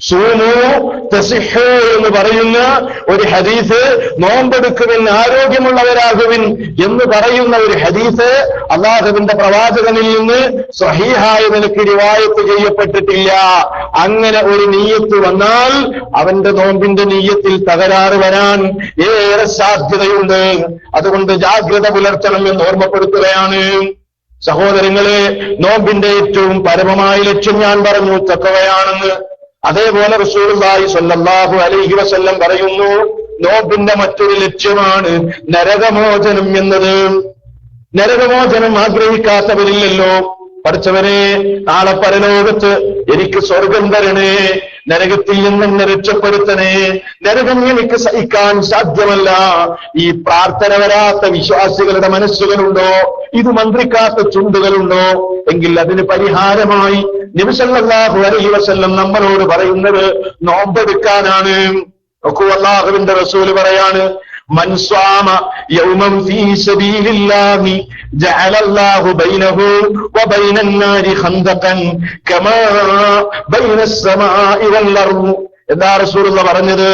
സൂമു തസിഹൂ എന്ന് പറയുന്ന ഒരു ഹദീസ്, നോമ്പെടുക്കുവിൻ, ആരോഗ്യമുള്ളവരാകുവിൻ എന്ന് പറയുന്ന ഒരു ഹദീസ് അല്ലാഹുവിന്റെ പ്രവാചകനിൽ നിന്ന് സ്വഹീഹായ നിലയ്ക്ക് റിവായത്ത് ചെയ്യപ്പെട്ടിട്ടില്ല. അങ്ങനെ ഒരു നീയത്ത് വന്നാൽ അവന്റെ നോമ്പിന്റെ നീയത്തിൽ തകരാറ് വരാൻ ഏറെ സാധ്യതയുണ്ട്. അതുകൊണ്ട് ജാഗ്രത പുലർത്തണം എന്ന് ഓർമ്മപ്പെടുത്തുകയാണ്. സഹോദരങ്ങളെ, നോമ്പിന്റെ ഏറ്റവും പരമമായ ലക്ഷ്യം ഞാൻ പറഞ്ഞു തഖ്വയാണെന്ന്. അതേപോലെ റസൂലുള്ളാഹി സ്വല്ലല്ലാഹു അലൈഹി വസല്ലം പറയുന്നു, നോമ്പിന്റെ മറ്റൊരു ലക്ഷ്യമാണ് നരകമോചനം എന്നത്. നരകമോചനം ആഗ്രഹിക്കാത്തവരില്ലല്ലോ. പഠിച്ചവനെ, നാളെ പരലോകത്ത് എനിക്ക് സ്വർഗം തരണേ, നരകത്തിൽ നിന്നെന്നെ രക്ഷപ്പെടുത്തണേ, നരകം എനിക്ക് സഹിക്കാൻ സാധ്യമല്ല. ഈ പ്രാർത്ഥന വരാത്ത വിശ്വാസികളുടെ മനസ്സുകളുണ്ടോ? ഇത് മന്ത്രിക്കാത്ത ചുണ്ടുകളുണ്ടോ? എങ്കിൽ അതിന് പരിഹാരമായി നബി സല്ലല്ലാഹു അലൈഹി വസല്ലം നമ്മളോട് പറയുന്നത് നോമ്പെടുക്കാനാണ്. നോക്കൂ, അല്ലാഹുവിന്റെ റസൂല് പറയാണ്, മൻ സ്വാമ യൗമൻ ഫീ സബീലില്ലാഹി ജഅലല്ലാഹു ബൈനഹു വബൈനൻ നാരി ഖന്ദഖൻ കമാ ബൈനസ് സമാഇ വൽ അർദ്. എന്താ റസൂലുള്ളാഹി പറഞ്ഞത്?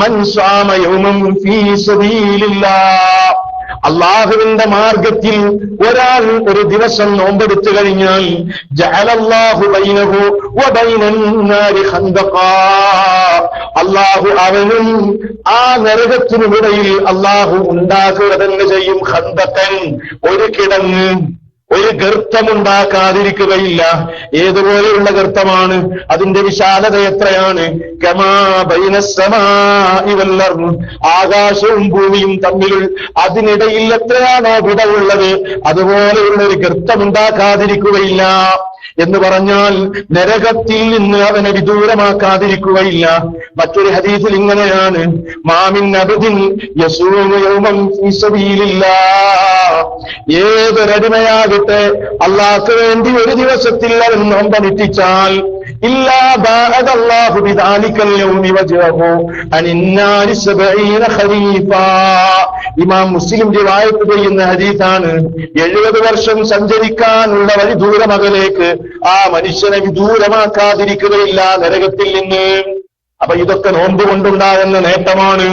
മൻ സ്വാമ യൗമൻ ഫീ സബീലില്ലാഹ്, അള്ളാഹുവിന്റെ മാർഗത്തിൽ ഒരാൾ ഒരു ദിവസം നോമ്പെടുത്തു കഴിഞ്ഞാൽ ജഅലല്ലാഹു ബൈനഹു വബൈനൻ നാരി ഖന്ദഖാ, അള്ളാഹു അവനും ആ നരകത്തിനുമിടയിൽ അള്ളാഹു ഉണ്ടാക്കുക തന്നെ ചെയ്യും. ഖന്ദഖൻ, ഒരു കിടങ്ങ്, ഒരു ഗർത്തമുണ്ടാക്കാതിരിക്കുകയില്ല. ഏതുപോലെയുള്ള ഗർത്തമാണ്? അതിന്റെ വിശാലത എത്രയാണ്? കമാ ബൈനസ് സമാഇ വൽ അർദ്, ആകാശവും ഭൂമിയും തമ്മിൽ അതിനിടയിൽ എത്രയാണോ വിടവുള്ളത്, അതുപോലെയുള്ള ഒരു ഗർത്തമുണ്ടാക്കാതിരിക്കുകയില്ല. എന്ന് പറഞ്ഞാൽ നരകത്തിൽ നിന്ന് അവനെ വിദൂരമാക്കാതിരിക്കുകയില്ല. മറ്റൊരു ഹദീസിൽ ഇങ്ങനെയാണ്, മാമിൻ അബ്ദിൻ യസൂമു യൗമൻ ഫീ സബീലില്ലാഹ്, ഏതൊരടിമയാകട്ടെ അള്ളാഹ്ക്ക് വേണ്ടി ഒരു ദിവസത്തിൽ അവൻ നോമ്പനുഷ്ഠിച്ചാൽ ഇല്ലാ ബഅദല്ലാഹു ബിദാലിക്കൽ യൗമി വജ്ഹഹു അനിന്നാരി 70 ഖരീഫാ. ഇമാം മുസ്ലിം റിവായത്ത് ചെയ്യുന്ന ഹദീസാണ്. 70 വർഷം സഞ്ചരിക്കാനുള്ള വഴി ദൂരമകലേക്ക് ആ മനുഷ്യനെ വിദൂരമാക്കാതിരിക്കുകയില്ല നരകത്തിൽ നിന്ന്. അപ്പൊ ഇതൊക്കെ നോമ്പ് കൊണ്ടുണ്ടാകുന്ന നേട്ടമാണ്.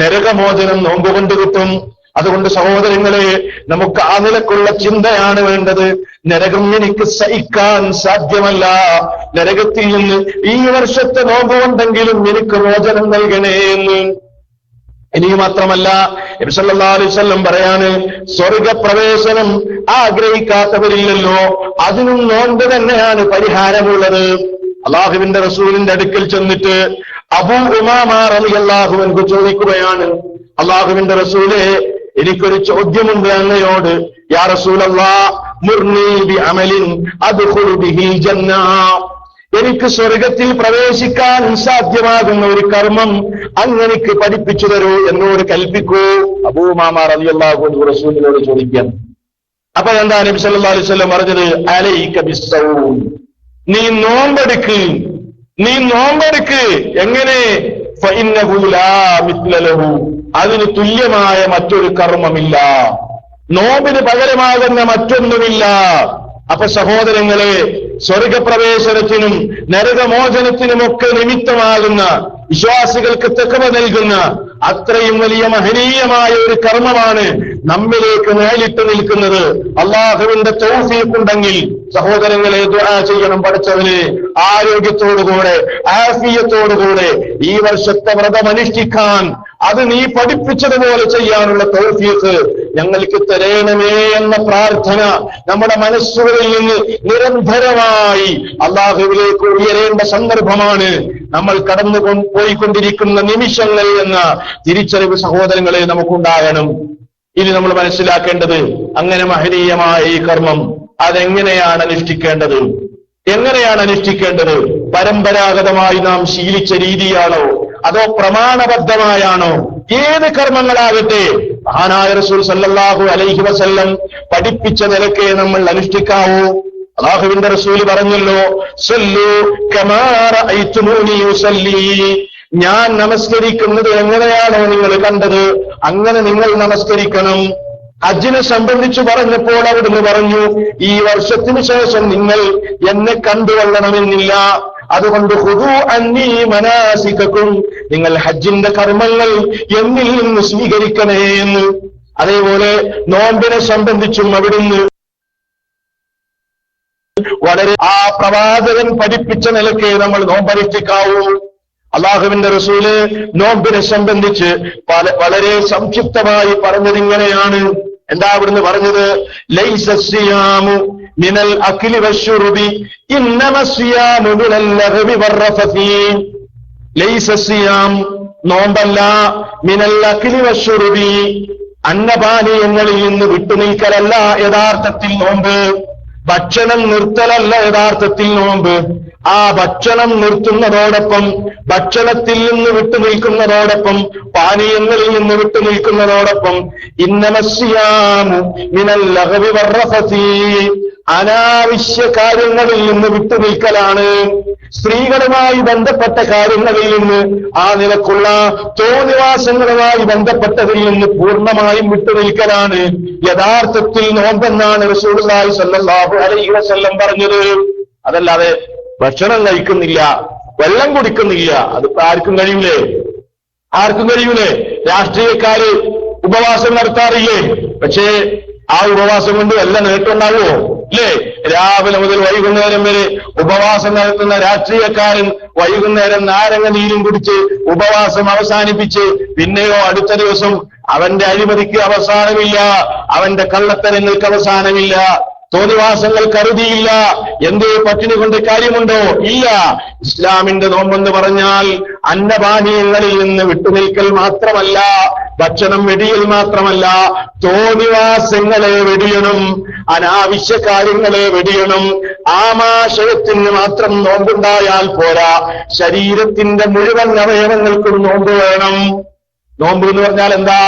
നരകമോചനം നോമ്പ് കൊണ്ട് കിട്ടും. അതുകൊണ്ട് സഹോദരങ്ങളെ, നമുക്ക് ആ നിലക്കുള്ള ചിന്തയാണ് വേണ്ടത്. നരകം എനിക്ക് സഹിക്കാൻ സാധ്യമല്ല, നരകത്തിൽ നിന്ന് ഈ വർഷത്തെ നോമ്പ് കൊണ്ടെങ്കിലും എനിക്ക് മോചനം നൽകണേ എന്ന്. ഇനി മാത്രമല്ല, നബി സല്ലല്ലാഹു അലൈഹി വസല്ലം പറയാണ്, സ്വർഗപ്രവേശനം ആഗ്രഹിക്കാത്തവരില്ലല്ലോ, അതിനും നോമ്പ് തന്നെയാണ് പരിഹാരമുള്ളത്. അള്ളാഹുവിന്റെ റസൂലിന്റെ അടുക്കൽ ചെന്നിട്ട് അബൂ ഉമാമ റളിയല്ലാഹു അൻഹു ചോദിക്കുകയാണ്, അള്ളാഹുവിന്റെ റസൂലേ, എനിക്കൊരു ചോദ്യമുണ്ട് അങ്ങയോട്. യാ റസൂലല്ലാഹ്, മുർനി ബി അമലിൻ അദ്ഖുലു ബിഹിൽ ജന്ന, എനിക്ക് സ്വർഗത്തിൽ പ്രവേശിക്കാൻ സാധ്യമാകുന്ന ഒരു കർമ്മം അങ്ങനെക്ക് പഠിപ്പിച്ചു തരൂ, എന്നോട് കൽപ്പിക്കൂ. അബൂ ഉമാമ റളിയല്ലാഹു അൻഹു റസൂലിനോട് ചോദിക്കാൻ. അപ്പൊ എന്താ നബി സല്ലല്ലാഹു അലൈഹി വസല്ലം പറഞ്ഞത്? അലൈക ബിസ്സൗം, നീ നോമ്പെടുക്ക്, നീ നോമ്പെടുക്ക്. എങ്ങനെ? ഫഇന്നഹു ലാ മിത്ല ലഹു, അതിന് തുല്യമായ മറ്റൊരു കർമ്മമില്ല. നോമ്പിന് പകരമാകുന്ന മറ്റൊന്നുമില്ല. അപ്പൊ സഹോദരങ്ങളെ, സ്വർഗപ്രവേശനത്തിനും നരകമോചനത്തിനുമൊക്കെ നിമിത്തമാകുന്ന, വിശ്വാസികൾക്ക് തഖ്വ നൽകുന്ന അത്രയും വലിയ മഹനീയമായ ഒരു കർമ്മമാണ് നമ്മിലേക്ക് നേരിട്ട് നിൽക്കുന്നത്. അള്ളാഹുവിന്റെ തൗഫീഖ് ഉണ്ടെങ്കിൽ സഹോദരങ്ങളെ ദുആ ചെയ്യണം. പഠിച്ചവന് ആരോഗ്യത്തോടുകൂടെ ആഫിയത്തോടുകൂടെ ഈ വർഷത്തെ വ്രതമനുഷ്ഠിക്കാൻ, അത് നീ പഠിപ്പിച്ചതുപോലെ ചെയ്യാനുള്ള തൗഫീഖ് ഞങ്ങൾക്ക് തരണമേ എന്ന പ്രാർത്ഥന നമ്മുടെ മനസ്സുകളിൽ നിന്ന് നിരന്തരമായി അള്ളാഹുവിലേക്ക് ഉയരേണ്ട സന്ദർഭമാണ് നമ്മൾ കടന്നു പോയിക്കൊണ്ടിരിക്കുന്ന നിമിഷങ്ങൾ എന്ന തിരിച്ചറിവ് സഹോദരങ്ങളെ നമുക്കുണ്ടാകണം. ഇനി നമ്മൾ മനസ്സിലാക്കേണ്ടത്, അങ്ങനെ മഹനീയമായ ഈ കർമ്മം അതെങ്ങനെയാണ് അനുഷ്ഠിക്കേണ്ടത്? എങ്ങനെയാണ് അനുഷ്ഠിക്കേണ്ടത്? പരമ്പരാഗതമായി നാം ശീലിച്ച രീതിയാണോ, അതോ പ്രമാണബദ്ധമായാണോ? ഏത് കർമ്മങ്ങളാകട്ടെ മഹാനായ റസൂൽ സല്ലല്ലാഹു അലൈഹി വസല്ലം പഠിപ്പിച്ച നിലയ്ക്ക് നമ്മൾ അനുഷ്ഠിക്കാവൂ. അല്ലാഹുവിന്റെ റസൂൽ പറഞ്ഞല്ലോ, സല്ലു കമാ റഅയ്തുമൂനി യുസല്ലി, ഞാൻ നമസ്കരിക്കുന്നത് എങ്ങനെയാണോ നിങ്ങൾ കണ്ടത് അങ്ങനെ നിങ്ങൾ നമസ്കരിക്കണം. ഹജ്ജിനെ സംബന്ധിച്ച് പറഞ്ഞപ്പോൾ അവിടുന്ന് പറഞ്ഞു, ഈ വർഷത്തിനു ശേഷം നിങ്ങൾ എന്നെ കണ്ടുകൊള്ളണമെന്നില്ല, അതുകൊണ്ട് ഖുദൂ അന്നീ മനാസികക്കും, നിങ്ങൾ ഹജ്ജിന്റെ കർമ്മങ്ങൾ എന്നിൽ നിന്ന് സ്വീകരിക്കണേ എന്ന്. അതേപോലെ നോമ്പിനെ സംബന്ധിച്ചും അവിടുന്ന് വളരെ ആ പ്രവാചകൻ പഠിപ്പിച്ച നിലയ്ക്ക് നമ്മൾ നോമ്പനുഷ്ഠിക്കാവൂ. അള്ളാഹുവിന്റെ റസൂല് നോമ്പിനെ സംബന്ധിച്ച് വളരെ സംക്ഷിപ്തമായി പറഞ്ഞത് ഇങ്ങനെയാണ്. എന്താ അവിടുന്ന് പറഞ്ഞത്? ലൈസ സിയാമു മിനൽ അക്ലി വശുർബി ഇന്നമ സിയാമു മിനൽ ലഹവി വറഫസി. ലൈസ സിയാം, നോമ്പല്ല, മിനൽ അക്ലി വശുർബി, അന്നപാനീയങ്ങളിൽ നിന്ന് വിട്ടുനിൽക്കലല്ല യഥാർത്ഥത്തിൽ നോമ്പ്. ഭക്ഷണം നിർത്തലല്ല യഥാർത്ഥത്തിൽ നോമ്പ്. ആ ഭക്ഷണം നിർത്തുന്നതോടൊപ്പം, ഭക്ഷണത്തിൽ നിന്ന് വിട്ടുനിൽക്കുന്നതോടൊപ്പം, പാനീയങ്ങളിൽ നിന്ന് വിട്ടുനിൽക്കുന്നതോടൊപ്പം, ഇന്നമസ്യാമു മിനൽ ലഹവി വറഫസി, അനാവശ്യ കാര്യങ്ങളിൽ നിന്ന് വിട്ടുനിൽക്കലാണ്. സ്ത്രീകളുമായി ബന്ധപ്പെട്ട കാര്യങ്ങളിൽ നിന്ന്, ആ നിലക്കുള്ള തോന്നിവാസങ്ങളുമായി ബന്ധപ്പെട്ടതിൽ നിന്ന് പൂർണ്ണമായും വിട്ടുനിൽക്കലാണ് യഥാർത്ഥത്തിൽ നോമ്പെന്നാണ് റസൂലുള്ളാഹി സ്വല്ലല്ലാഹു അലൈഹി വസല്ലം പറഞ്ഞത്. അതല്ലാതെ ഭക്ഷണം കഴിക്കുന്നില്ല, വെള്ളം കുടിക്കുന്നില്ല, അതിപ്പോ ആർക്കും കഴിയൂലേ? ആർക്കും കഴിയൂലേ? രാഷ്ട്രീയക്കാര് ഉപവാസം നടത്താറില്ലേ? പക്ഷേ ആ ഉപവാസം കൊണ്ട് വല്ല നേട്ടമുണ്ടാകുമോ? ഇല്ലേ? രാവിലെ മുതൽ വൈകുന്നേരം വരെ ഉപവാസം നടത്തുന്ന രാഷ്ട്രീയക്കാരൻ വൈകുന്നേരം നാരങ്ങ നീരും കുടിച്ച് ഉപവാസം അവസാനിപ്പിച്ച് പിന്നെയോ അടുത്ത ദിവസം അവന്റെ അഴിമതിക്ക് അവസാനമില്ല, അവന്റെ കള്ളത്തരങ്ങൾക്ക് അവസാനമില്ല, തോന്നിവാസങ്ങൾക്ക് അറുതിയില്ല. എന്തേ പട്ടിണി കൊണ്ട് കാര്യമുണ്ടോ? ഇല്ല. ഇസ്ലാമിന്റെ നോമ്പെന്ന് പറഞ്ഞാൽ അന്നപാനീയങ്ങളിൽ നിന്ന് വിട്ടുനിൽക്കൽ മാത്രമല്ല, ഭക്ഷണം വെടിയൽ മാത്രമല്ല, തോന്നിവാസങ്ങളെ വെടിയണം, അനാവശ്യ കാര്യങ്ങളെ വെടിയണം. ആമാശയത്തിന് മാത്രം നോമ്പുണ്ടായാൽ പോരാ, ശരീരത്തിന്റെ മുഴുവൻ അവയവങ്ങൾക്കും നോമ്പ് വേണം. നോമ്പ് എന്ന് പറഞ്ഞാൽ എന്താ?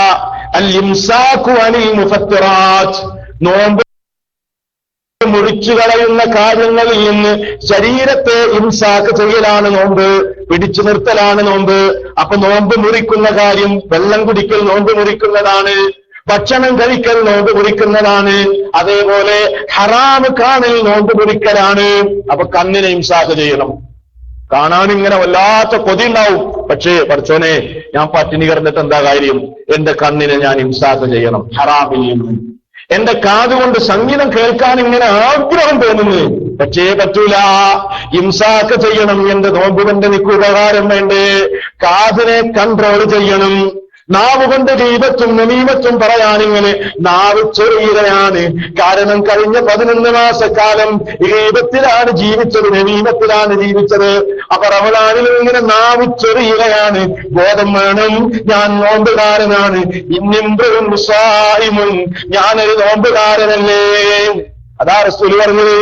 അൽ ഇംസാഖു അനിൽ മുഫത്തിറാത്ത്, നോമ്പ് മുറിച്ചു കളയുന്ന കാര്യങ്ങളിൽ നിന്ന് ശരീരത്തെ ഇംസാക്ക് ചെയ്യലാണ് നോമ്പ്, പിടിച്ചു നിർത്തലാണ് നോമ്പ്. അപ്പൊ നോമ്പ് മുറിക്കുന്ന കാര്യം, വെള്ളം കുടിക്കൽ നോമ്പ് മുറിക്കുന്നതാണ്, ഭക്ഷണം കഴിക്കൽ നോമ്പ് മുറിക്കുന്നതാണ്, അതേപോലെ ഹറാമ് കാണൽ നോമ്പ് മുറിക്കലാണ്. അപ്പൊ കണ്ണിനെ ഇംസാക്ക് ചെയ്യണം. കാണാനിങ്ങനെ വല്ലാത്ത കൊതി ഉണ്ടാവും, പക്ഷേ പഠിച്ചോനെ ഞാൻ പട്ടിണി കിടന്നിട്ട് എന്താ കാര്യം? എന്റെ കണ്ണിനെ ഞാൻ ഇംസാക്ക് ചെയ്യണം ഹറാമിൽ നിന്നും. എന്റെ കാതുകൊണ്ട് സംഗീതം കേൾക്കാൻ ഇങ്ങനെ ആഗ്രഹം തോന്നുന്നു, പക്ഷേ പറ്റൂല, ഇംസാക്ക് ചെയ്യണം. എന്റെ നോമ്പുകൊണ്ട് എനിക്ക് ഉപകാരം വേണ്ടേ? കാതിനെ കൺട്രോൾ ചെയ്യണം. നാവ് കൊണ്ട് ഗീബത്തും നമീമത്തും പറയാനിങ്ങനെ നാവ് ചെറിയതാണ്. കാരണം കഴിഞ്ഞ 11 മാസക്കാലം ഗീബത്തിലാണ് ജീവിച്ചത്, നമീമത്തിലാണ് ജീവിച്ചത്. അപ്പൊ റമളാനിൽ ഇങ്ങനെ നാവ് ചെറിയതാണ്. ബോധം വേണം, ഞാൻ നോമ്പുകാരനാണ്. ഇന്നിംബ്രുൻ മുസായിമുൻ, ഞാനൊരു നോമ്പുകാരനല്ലേ. അതാ റസൂൽ പറഞ്ഞത്.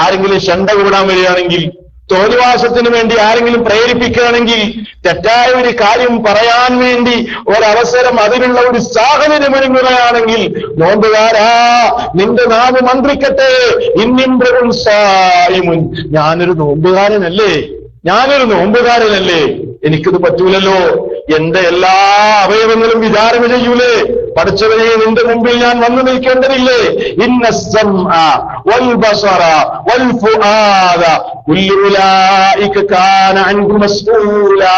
ആരെങ്കിലും ശണ്ട കൂടാൻ വരികയാണെങ്കിൽ, തോന്നിവാസത്തിന് വേണ്ടി ആരെങ്കിലും പ്രേരിപ്പിക്കുകയാണെങ്കിൽ, തെറ്റായ ഒരു കാര്യം പറയാൻ വേണ്ടി ഒരവസരം, അതിനുള്ള ഒരു സാഹചര്യം ഒരുങ്ങുകയാണെങ്കിൽ, നോമ്പുകാരാ നിന്റെ നാവ് മന്ത്രിക്കട്ടെ, ഇന്നിംബ്രുൻ സായിമുൻ, ഞാനൊരു നോമ്പുകാരനല്ലേ, ഞാനൊരു നോമ്പുകാരനല്ലേ, എനിക്കിത് പറ്റൂലല്ലോ. എന്റെ എല്ലാ അവയവങ്ങളും വിചാരണ ചെയ്യൂലേ? പഠിച്ചവനെ, നിന്റെ മുമ്പിൽ ഞാൻ വന്നു നിൽക്കേണ്ടതില്ലേ? ഇന്ന സമഅ വൽ ബസറ വൽ ഫുആദ കുല്ലു ഉലൈക കാന അൻഹു മസ്ഊലാ.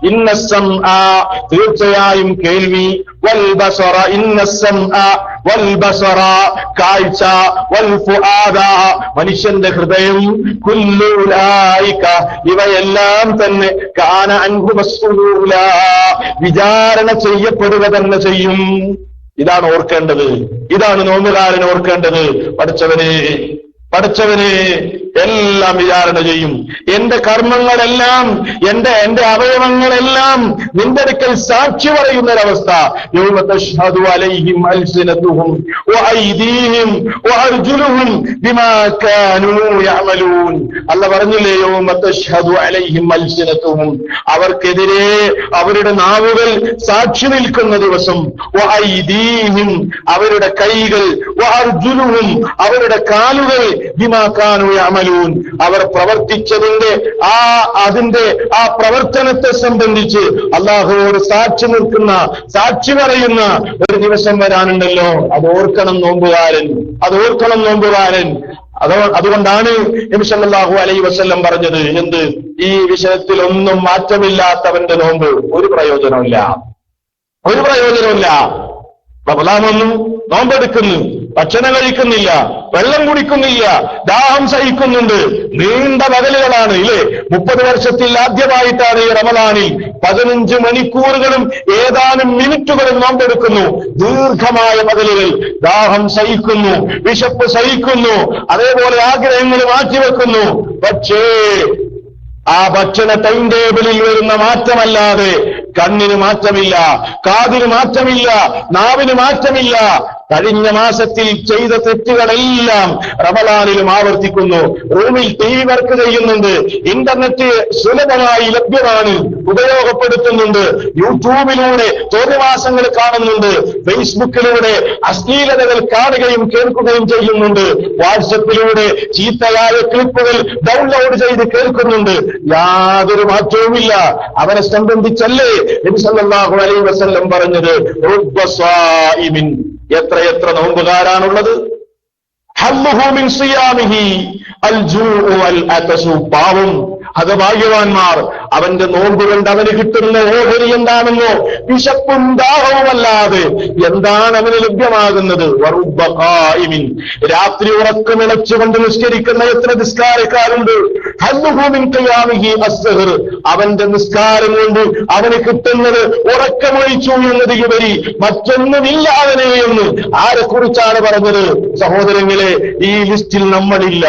ഇന്ന സമഅ, തീർച്ചയായും കേൾവി, വൽ ബസറ, ഇന്ന സമഅ വൽ ബസറ, കാഴ്ച, വൽ ഫുആദ, മനുഷ്യന്റെ ഹൃദയം, കുല്ലു ഉലൈക, ഇവയെല്ലാം തന്നെ കാന അൻഹു മസ്ഊലാ, വിചാരണ ചെയ്യപ്പെടുക തന്നെ ചെയ്യും. ഇതാണ് ഓർക്കേണ്ടത്, ഇതാണ് നോമ്പുകാരൻ ഓർക്കേണ്ടത്. പഠിച്ചവനെ എല്ലാം വിചാരണ ചെയ്യും. എന്റെ കർമ്മങ്ങളെല്ലാം, എന്റെ അവയവങ്ങളെല്ലാം നിന്റെ അടുക്കൽ സാക്ഷി പറയുന്നൊരവസ്ഥ. യൗമ തശ്ഹദു അലൈഹിം അൽസിനതുഹും വഅയ്ദീഹിം വഅർജുലുഹും ബിമാ കാനൂ യഅമലൂൻ. അല്ലാഹു പറഞ്ഞില്ലേ, യൗമ തശ്ഹദു അലൈഹിം അൽസിനതുഹും, അവർക്കെതിരെ അവരുടെ നാവുകൾ സാക്ഷി നിൽക്കുന്ന ദിവസം. വഅയ്ദീഹിം, അവരുടെ കൈകൾ, വഅർജുലുഹും, അവരുടെ കാലുകൾ, ബിമാ കാനൂ യഅമലൂൻ, അവർ പ്രവർത്തിച്ചതിന്റെ ആ പ്രവർത്തനത്തെ സംബന്ധിച്ച് അല്ലാഹുവോട് സാക്ഷി നിൽക്കുന്ന, സാക്ഷി പറയുന്ന ഒരു ദിവസം വരാനുണ്ടല്ലോ. അത് ഓർക്കണം നോമ്പുകാരൻ. അതുകൊണ്ടാണ് നബി സല്ലല്ലാഹു അലൈഹി വസല്ലം പറഞ്ഞത്, എന്ത്? ഈ വിഷയത്തിൽ ഒന്നും മാറ്റമില്ലാത്തവന്റെ നോമ്പ് ഒരു പ്രയോജനമില്ല. റമളാൻ വന്നു, നോമ്പെടുക്കുന്നു, ഭക്ഷണം കഴിക്കുന്നില്ല, വെള്ളം കുടിക്കുന്നില്ല, ദാഹം സഹിക്കുന്നുണ്ട്, നീണ്ട പകലുകളാണ് ഇല്ലേ? 30 വർഷത്തിൽ ആദ്യമായിട്ടാണ് ഈ റമളാനിൽ 15 മണിക്കൂറുകളും ഏതാനും മിനിറ്റുകളും നോമ്പെടുക്കുന്നു. ദീർഘമായ പകലുകൾ, ദാഹം സഹിക്കുന്നു, വിശപ്പ് സഹിക്കുന്നു, അതേപോലെ ആഗ്രഹങ്ങൾ മാറ്റിവെക്കുന്നു. പക്ഷേ ആ ഭക്ഷണ ടൈം ടേബിളിൽ വരുന്ന മാറ്റമല്ലാതെ കണ്ണിന് മാറ്റമില്ല, കാതിന് മാറ്റമില്ല, നാവിന് മാറ്റമില്ല. കഴിഞ്ഞ മാസത്തിൽ ചെയ്ത തെറ്റുകളെല്ലാം റമളാനിലും ആവർത്തിക്കുന്നു. റൂമിൽ TV വർക്ക് ചെയ്യുന്നുണ്ട്, ഇന്റർനെറ്റ് സുലഭമായി ലഭ്യമാണ്, ഉപയോഗപ്പെടുത്തുന്നുണ്ട്, യൂട്യൂബിലൂടെ തോന്നിവാസങ്ങൾ കാണുന്നുണ്ട്, ഫേസ്ബുക്കിലൂടെ അശ്ലീലതകൾ കാണുകയും കേൾക്കുകയും ചെയ്യുന്നുണ്ട്, വാട്സപ്പിലൂടെ ചീത്തയായ ക്ലിപ്പുകൾ ഡൗൺലോഡ് ചെയ്ത് കേൾക്കുന്നുണ്ട്. യാതൊരു മാറ്റവുമില്ല. അവനെ സംബന്ധിച്ചല്ലേ നബി സല്ലല്ലാഹു അലൈഹി വസല്ലം പറഞ്ഞത്, റുബ്ബ സ്വായിമിൻ, എത്ര നോമ്പുകാരാണുള്ളത്, ഹല്ലുഹു മിൻ സിയാമിഹി അൽജൂഉ വൽ അതസു, പാവം ഹതഭാഗ്യവാന്മാർ, അവന്റെ നോമ്പ് കൊണ്ട് അവന് കിട്ടുന്ന ഓഹരി എന്താണെന്നോ? വിശപ്പും ദാഹവുമല്ലാതെ എന്താണ് അവന് ലഭ്യമാകുന്നത്? വറുബ്ബ ഖായിമിൻ, രാത്രി ഉറക്കമിളച്ചുകൊണ്ട് നിസ്കരിക്കുന്ന എത്ര നിസ്കാരക്കാരുണ്ട്. ഹല്ലുഹു മിൻ ഖിയാമിഹി അസ്സഹർ, അവന്റെ നിസ്കാരം കൊണ്ട് അവന് കിട്ടുന്നത് ഉറക്കമൊഴിച്ചു എന്നതിലുപരി മറ്റൊന്നുമില്ല അവനെ എന്ന് ആരെക്കുറിച്ചാണ് പറഞ്ഞത്? സഹോദരങ്ങളെ, ഈ ലിസ്റ്റിൽ നമ്മളില്ല.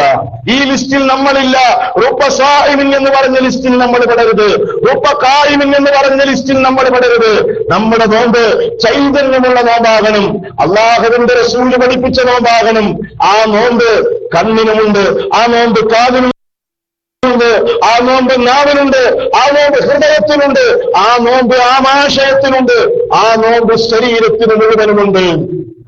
റുബ്ബ സായിമിൻ എന്ന് പറഞ്ഞ ലിസ്റ്റിൽ നമ്മൾ പെടരുത്. റുബ്ബ ഖായിമിൻ എന്ന് പറഞ്ഞ ലിസ്റ്റിൽ നമ്മൾ പെടരുത്. നമ്മുടെ നോമ്പ് ചൈതന്യമുള്ള നോമ്പാകണം, അല്ലാഹുവിന്റെ റസൂൽ പഠിപ്പിച്ച നോമ്പാകണം. ആ നോമ്പ് കണ്ണിനുമുണ്ട്, ആ നോമ്പ് കാതിനുമുണ്ട്, ആ നോമ്പ് നാവിനുണ്ട്, ആ നോമ്പ് ഹൃദയത്തിനുണ്ട്, ആ നോമ്പ് ആമാശയത്തിനുണ്ട്, ആ നോമ്പ് ശരീരത്തിന് മുഴുവനുമുണ്ട്.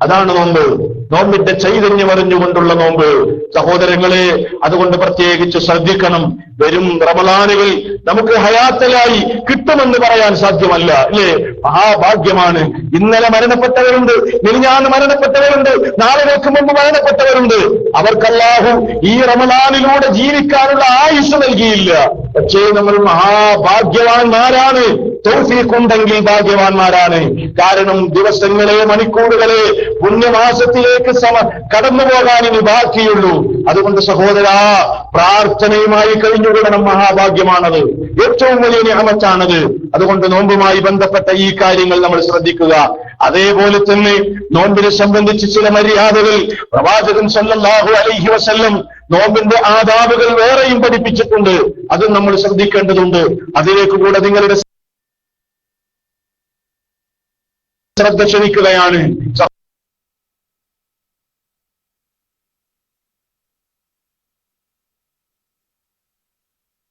അതാണ് നോമ്പ്. നോമ്പിന്റെ ചൈതന്യം അറിഞ്ഞുകൊണ്ടുള്ള നോമ്പ്. സഹോദരങ്ങളെ, അതുകൊണ്ട് പ്രത്യേകിച്ച് ശ്രദ്ധിക്കണം. വരും റമളാനുകൾ നമുക്ക് ഹയാത്തലായി കിട്ടുമെന്ന് പറയാൻ സാധ്യമല്ല, അല്ലേ? മഹാഭാഗ്യമാണ്. ഇന്നലെ മരണപ്പെട്ടവരുണ്ട്, മിനിഞ്ഞാന്ന് മരണപ്പെട്ടവരുണ്ട്, നാളുകൾക്ക് മുമ്പ് മരണപ്പെട്ടവരുണ്ട്. അവർക്ക് അല്ലാഹു ഈ റമളാനിലൂടെ ജീവിക്കാനുള്ള ആയുസ് നൽകിയില്ല. പക്ഷേ നമ്മൾ മഹാഭാഗ്യവാന്മാരാണ്. തൗഫീഖുണ്ടെങ്കിൽ ഭാഗ്യവാന്മാരാണ്. കാരണം ദിവസങ്ങളെ, മണിക്കൂറുകളെ പുണ്യമാസത്തിലേക്ക് കടന്നു പോകാൻ ഇനി ബാക്കിയുള്ളൂ. അതുകൊണ്ട് സഹോദരാ, പ്രാർത്ഥനയുമായി കഴിഞ്ഞുകൂടണം. മഹാഭാഗ്യമാണത്, ഏറ്റവും വലിയ നിഅമത്താണത്. അതുകൊണ്ട് നോമ്പുമായി ബന്ധപ്പെട്ട ഈ കാര്യങ്ങൾ നമ്മൾ ശ്രദ്ധിക്കുക. അതേപോലെ തന്നെ നോമ്പിനെ സംബന്ധിച്ച് ചില മര്യാദകൾ പ്രവാചകൻ സല്ലല്ലാഹു അലൈഹി വസല്ലം നോമ്പിന്റെ ആദാബുകൾ വേറെയും പഠിപ്പിച്ചിട്ടുണ്ട്. അതും നമ്മൾ ശ്രദ്ധിക്കേണ്ടതുണ്ട്. അതിലേക്ക് കൂടെ നിങ്ങളുടെ ശ്രദ്ധ ക്ഷണിക്കുകയാണ്.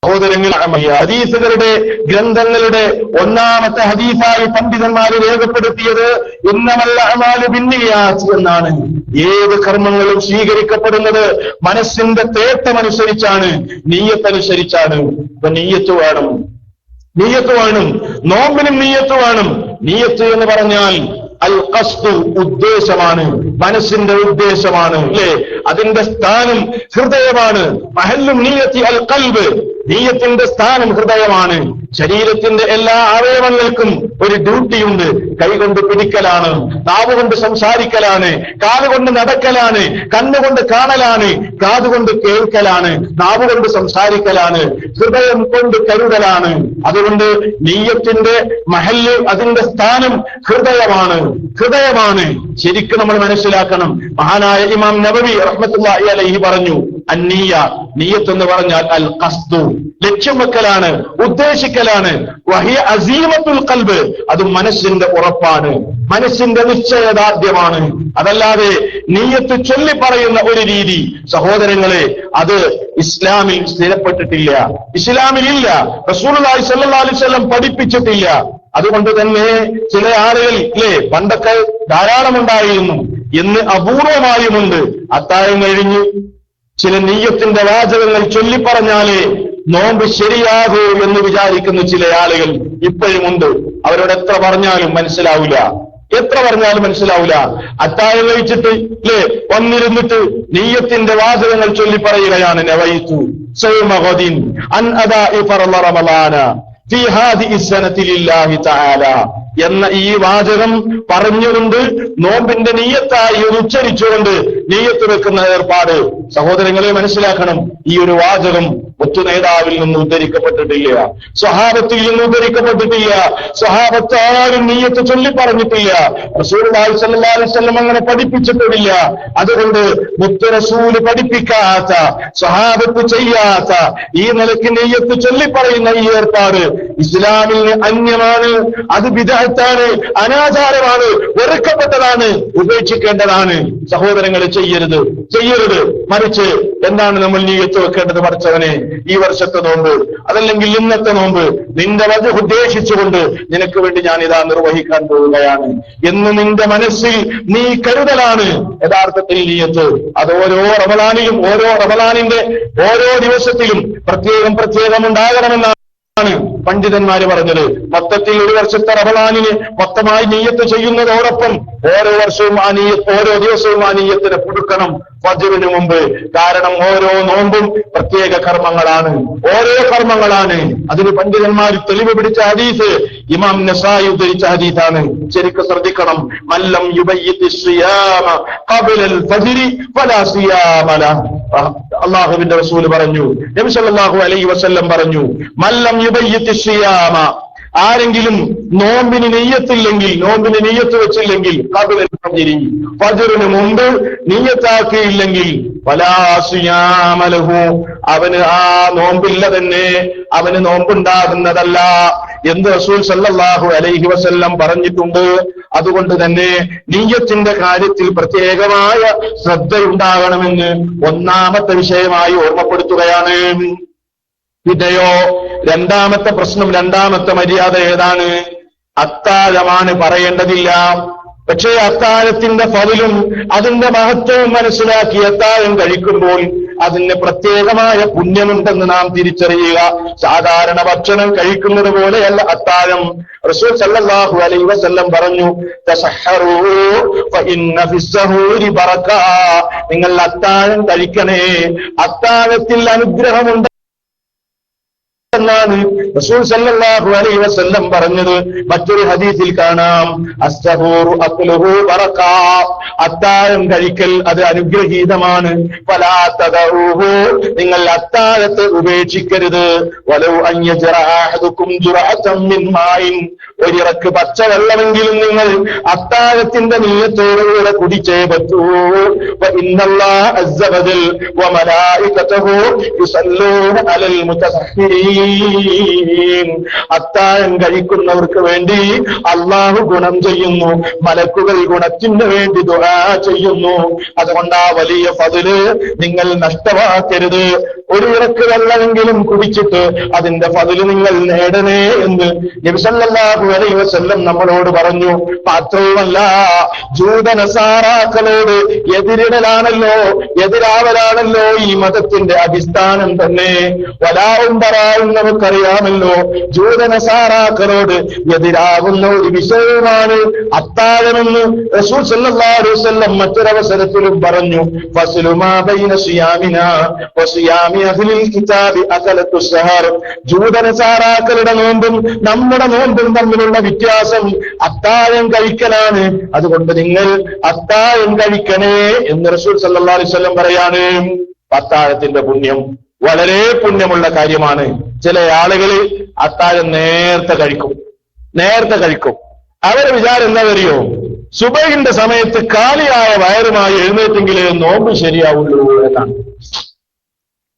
സഹോദരങ്ങൾ, ഹദീസുകളുടെ ഗ്രന്ഥങ്ങളുടെ ഒന്നാമത്തെ ഹദീസായി പണ്ഡിതന്മാർ രേഖപ്പെടുത്തിയത് ഇന്നമൽ അഅ്മാലു ബിന്നിയാത്ത് എന്നാണ്. ഏത് കർമ്മങ്ങളും സ്വീകരിക്കപ്പെടുന്നത് മനസ്സിന്റെ തേട്ടമനുസരിച്ചാണ്, നിയ്യത്തനുസരിച്ചാണ്. ഇപ്പൊ നിയ്യത്ത് വേണം. നീയത്ത് വേണം. നോമ്പിനും നീയത്ത് വേണം. നീയത്ത് എന്ന് പറഞ്ഞാൽ അൽ ഖസ്ദ് ഉദ്ദേശമാണ്, മനസ്സിന്റെ ഉദ്ദേശമാണ്, അല്ലേ? അതിന്റെ സ്ഥാനം ഹൃദയമാണ്. മഹല്ലു നീയത്തി അൽ ഖൽബ്, നീയത്തിന്റെ സ്ഥാനം ഹൃദയമാണ്. ശരീരത്തിന്റെ എല്ലാ അവയവങ്ങൾക്കും ഒരു ഡ്യൂട്ടിയുണ്ട്. കൈകൊണ്ട് പിടിക്കലാണ്, നാവുകൊണ്ട് സംസാരിക്കലാണ്, കാലുകൊണ്ട് നടക്കലാണ്, കണ്ണുകൊണ്ട് കാണലാണ്, കാതുകൊണ്ട് കേൾക്കലാണ്, നാവുകൊണ്ട് സംസാരിക്കലാണ്, ഹൃദയം കൊണ്ട് കരുതലാണ്. അതുകൊണ്ട് നീയത്തിന്റെ മഹല്ല്, അതിന്റെ സ്ഥാനം ഹൃദയമാണ്. ശരിക്കും നമ്മൾ മനസ്സിലാക്കണം. മഹാനായ ഇമാം നബവി റഹ്മത്തുള്ളാഹി അലൈഹി പറഞ്ഞു, അന്നീയ, നീയത്ത് എന്ന് പറഞ്ഞാൽ അൽ ഖസ്ദു, ലക്ഷ്യം വെക്കലാണ്, ഉദ്ദേശിക്കലാണ്. വഹിയ അസീമത്തുൽ ഖൽബ്, അത് മനസ്സിന്റെ ഉറപ്പാണ്, മനസ്സിന്റെ നിശ്ചയദാർഢ്യമാണ്. അതല്ലാതെ നീയത്ത് ചൊല്ലി പറയുന്ന ഒരു രീതി സഹോദരങ്ങളെ, അത് ഇസ്ലാമിൽ സ്ഥിരപ്പെട്ടിട്ടില്ല, ഇസ്ലാമിലില്ല, റസൂലുള്ളാഹി സ്വല്ലല്ലാഹു അലൈഹി വസല്ലം പഠിപ്പിച്ചിട്ടില്ല. അതുകൊണ്ട് തന്നെ ചില ആളുകൾ, അല്ലേ, പണ്ടൊക്കെ ധാരാളം ഉണ്ടായിരുന്നു, ഇന്ന് അപൂർവമായുമുണ്ട്. അത്താഴം കഴിഞ്ഞ് ചില നീയത്തിന്റെ വാചകങ്ങൾ ചൊല്ലിപ്പറഞ്ഞാലേ നോമ്പ് ശരിയാകൂ എന്ന് വിചാരിക്കുന്ന ചില ആളുകൾ ഇപ്പോഴുമുണ്ട്. അവരോട് എത്ര പറഞ്ഞാലും മനസ്സിലാവില്ല. അത്താഴം കഴിച്ചിട്ട്, അല്ലേ, വന്നിരുന്നിട്ട് നീയത്തിന്റെ വാചകങ്ങൾ ചൊല്ലിപ്പറയുകയാണ്. നവൈതു സൗമ ഗദിൻ അൻ അദാഇ ഫർള റമളാന ഫീ ഹാദിഹി സനതി ലില്ലാഹി തആല എന്ന ഈ വാചകം പറഞ്ഞുകൊണ്ട് നോമ്പിന്റെ നീയത്തായി ഉച്ചരിച്ചുകൊണ്ട് നീയത്ത് വെക്കുന്ന ഏർപ്പാട് സഹോദരങ്ങളെ മനസ്സിലാക്കണം. ഈ ഒരു വാചകം ഒത്തു നേതാവിൽ നിന്ന് ഉദ്ധരിക്കപ്പെട്ടിട്ടില്ല, സ്വഹാബത്തിൽ നിന്ന് ഉദ്ധരിക്കപ്പെട്ടിട്ടില്ല. സ്വഹാബത്ത് ആരും നീയത്ത് ചൊല്ലി പറഞ്ഞിട്ടില്ല. റസൂലുള്ളാഹി സ്വല്ലല്ലാഹു അലൈഹി വസല്ലം അങ്ങനെ പഠിപ്പിച്ചിട്ടില്ല. അതുകൊണ്ട് മുത്ത് റസൂല് പഠിപ്പിക്കാത്ത, സ്വഹാബത്ത് ചെയ്യാത്ത ഈ നിലയ്ക്ക് നീയത്ത് ചൊല്ലി പറയുന്ന ഈ ഏർപ്പാട് ഇസ്ലാമിൽ അന്യമാണ്, അത് ബിദ്അത്താണ്, അനാചാരമാണ്, വെറുക്കപ്പെട്ടതാണ്, ഉപേക്ഷിക്കേണ്ടതാണ്. സഹോദരങ്ങളെ ചെയ്യരുത്. മറിച്ച് എന്താണ് നമ്മൾ നീയത്ത് വെക്കേണ്ടത്? പഠിച്ചവനെ, ഈ വർഷത്തെ നോമ്പ്, അതല്ലെങ്കിൽ ഇന്നത്തെ നോമ്പ് നിന്റെ വജ് ഉദ്ദേശിച്ചുകൊണ്ട് നിനക്ക് വേണ്ടി ഞാൻ ഇതാ നിർവഹിക്കാൻ പോവുകയാണ് എന്ന് നിന്റെ മനസ്സിൽ നീ കരുതലാണ് യഥാർത്ഥത്തിൽ നീയത്ത്. അത് ഓരോ റമളാനിന്റെ ഓരോ ദിവസത്തിലും പ്രത്യേകം ഉണ്ടാകണമെന്നാണ് പണ്ഡിതന്മാര് പറഞ്ഞത്. മൊത്തത്തിൽ ഒരു വർഷത്തെ റമളാനിന് മൊത്തമായി നീയത്ത് ചെയ്യുന്നതോടൊപ്പം ഓരോ വർഷവും ഓരോ ദിവസവും ആ നീയത്തിനെ പുതുക്കണം ഫജ്റിന് മുമ്പ്. കാരണം ഓരോ നോമ്പും പ്രത്യേക കർമ്മങ്ങളാണ്. അതിന് പണ്ഡിതന്മാർ തെളിവ് പിടിച്ച ഹദീസ് ഇമാം നസായി ഉദ്ധരിച്ച ഹദീസാണ്. ശരിക്കും ശ്രദ്ധിക്കണം. മല്ലം യുബയ്യിത്തി സിയാമ ഖബലൽ ഫജ്രി ഫലാ സിയാമ ലഹു. അല്ലാഹുവിന്റെ റസൂൽ പറഞ്ഞു, നബി സല്ലല്ലാഹു അലൈഹി വസല്ലം പറഞ്ഞു, മല്ലം യുബയ്യിത്തി സിയാമ, ആരെങ്കിലും നോമ്പിന് നെയ്യത്ത് വെച്ചില്ലെങ്കിൽ ഖബലൽ ഫജ്രി, ഫജ്റിന് മുമ്പ് നെയ്യത്താക്കിയില്ലെങ്കിൽ ഫലാ സിയാമ ലഹു, അവന് ആ നോമ്പില്ല തന്നെ, അവന് നോമ്പുണ്ടാകുന്നതല്ല എന്ന് റസൂൽ സല്ലല്ലാഹു അലൈഹി വസല്ലം പറഞ്ഞിട്ടുണ്ട്. അതുകൊണ്ട് തന്നെ നീയത്തിന്റെ കാര്യത്തിൽ പ്രത്യേകമായ ശ്രദ്ധയുണ്ടാകണമെന്ന് ഒന്നാമത്തെ വിഷയമായി ഓർമ്മപ്പെടുത്തുകയാണ്. പിന്നെയോ രണ്ടാമത്തെ പ്രശ്നം, രണ്ടാമത്തെ മര്യാദ ഏതാണ്? അത്താഴമാണ്, പറയേണ്ടതില്ല. പക്ഷേ അത്താഴത്തിന്റെ ഫളിലും അതിന്റെ മഹത്വവും മനസ്സിലാക്കി അത്താഴം കഴിക്കുമ്പോൾ അതിന് പ്രത്യേകമായ പുണ്യമുണ്ടെന്ന് നാം തിരിച്ചറിയുക. സാധാരണ ഭക്ഷണം കഴിക്കുന്നത് പോലെയല്ല അത്താഴം. റസൂൽ സല്ലല്ലാഹു അലൈഹി വസല്ലം പറഞ്ഞു, തസഹറൂ ഫഇന്ന ഫിസ്സഹൂരി ബറക, നിങ്ങൾ അത്താഴം കഴിക്കണേ, അത്താഴത്തിൽ അനുഗ്രഹമുണ്ട് എന്നാണ് റസൂൽ സല്ലല്ലാഹു അലൈഹി വസല്ലം പറഞ്ഞത്. മറ്റൊരു ഹദീസിൽ കാണാം, അസ്സഹൂറു അക്ലുഹു ബറക, അത്താഴം കഴിക്കൽ അത് അനുഗ്രഹീതമാണ്. ഫലാ തദഊഹു, നിങ്ങൾ അത്താഴത്തെ ഉപേക്ഷിക്കരുത്. വലൗ അൻ യജ്റഅ അഹദുകും ജുറഅതൻ മിൻ മാഇൻ, ഒരിറക്ക് പച്ചവെള്ളമെങ്കിലും നിങ്ങൾ അത്താഴത്തിന്റെ നീയത്തോടുകൂടെ കുടിച്ചേ പറ്റൂ. ഇന്നല്ലാഹ അസ്സ വജൽ വമലായികതുഹു യുസല്ലൂന അലൽ മുതസഹ്ഹിരീൻ, അത്താഴം കഴിക്കുന്നവർക്ക് വേണ്ടി അള്ളാഹു ഗുണം ചെയ്യുന്നു, മലക്കുകൾ ഗുണത്തിന് വേണ്ടി ദുആ ചെയ്യുന്നു. അതുകൊണ്ട് ആ വലിയ ഫദ്ല് നിങ്ങൾ നഷ്ടമാക്കരുത്. ഒരു ഇറക്ക് വെള്ളമെങ്കിലും കുടിച്ചിട്ട് അതിന്റെ ഫദ്ല് നിങ്ങൾ നേടണേ എന്ന് നബി സല്ലല്ലാഹു അലൈഹി വസല്ലം നമ്മളോട് പറഞ്ഞു. മാത്രവുമല്ല, ജൂതനസാറാക്കളോട് എതിരാവലാണല്ലോ ഈ മതത്തിന്റെ അടിസ്ഥാനം തന്നെ. വലാവും ബറാവും അത്താഴം നമുക്കറിയാമല്ലോ ജൂതനസാറാക്കളോട് എതിരാകുന്ന ഒരു വിഷയമാണ് അത്താഴമെന്ന് റസൂൽ സല്ലല്ലാഹു അലൈഹി വസല്ലം മറ്റൊരവസരത്തിലും പറഞ്ഞു. ഫസ്ലു മാ ബൈന സിയാമിനാ വസിയാമി അഹ്ലിൽ കിതാബി അകലത്തു സഹർ. ജൂതനസാറാക്കളുടെ നോമ്പും നമ്മുടെ നോമ്പും തമ്മിലുള്ള വ്യത്യാസം അത്താഴം കഴിക്കലാണ്. അതുകൊണ്ട് നിങ്ങൾ അത്താഴം കഴിക്കണേ എന്ന് റസൂൽ സല്ലല്ലാഹു അലൈഹി വസല്ലം പറയാണ്. അത്താഴത്തിന്റെ പുണ്യം വളരെ പുണ്യമുള്ള കാര്യമാണ്. ചില ആളുകൾ അത്താഴം നേരത്തെ കഴിക്കും. അവരെ വിചാരം എന്താ അറിയോ, സുബഹിന്റെ സമയത്ത് കാലിയായ വയറുമായി എഴുന്നേറ്റെങ്കിലേ നോമ്പ് ശരിയാവുള്ളൂ എന്നാണ്.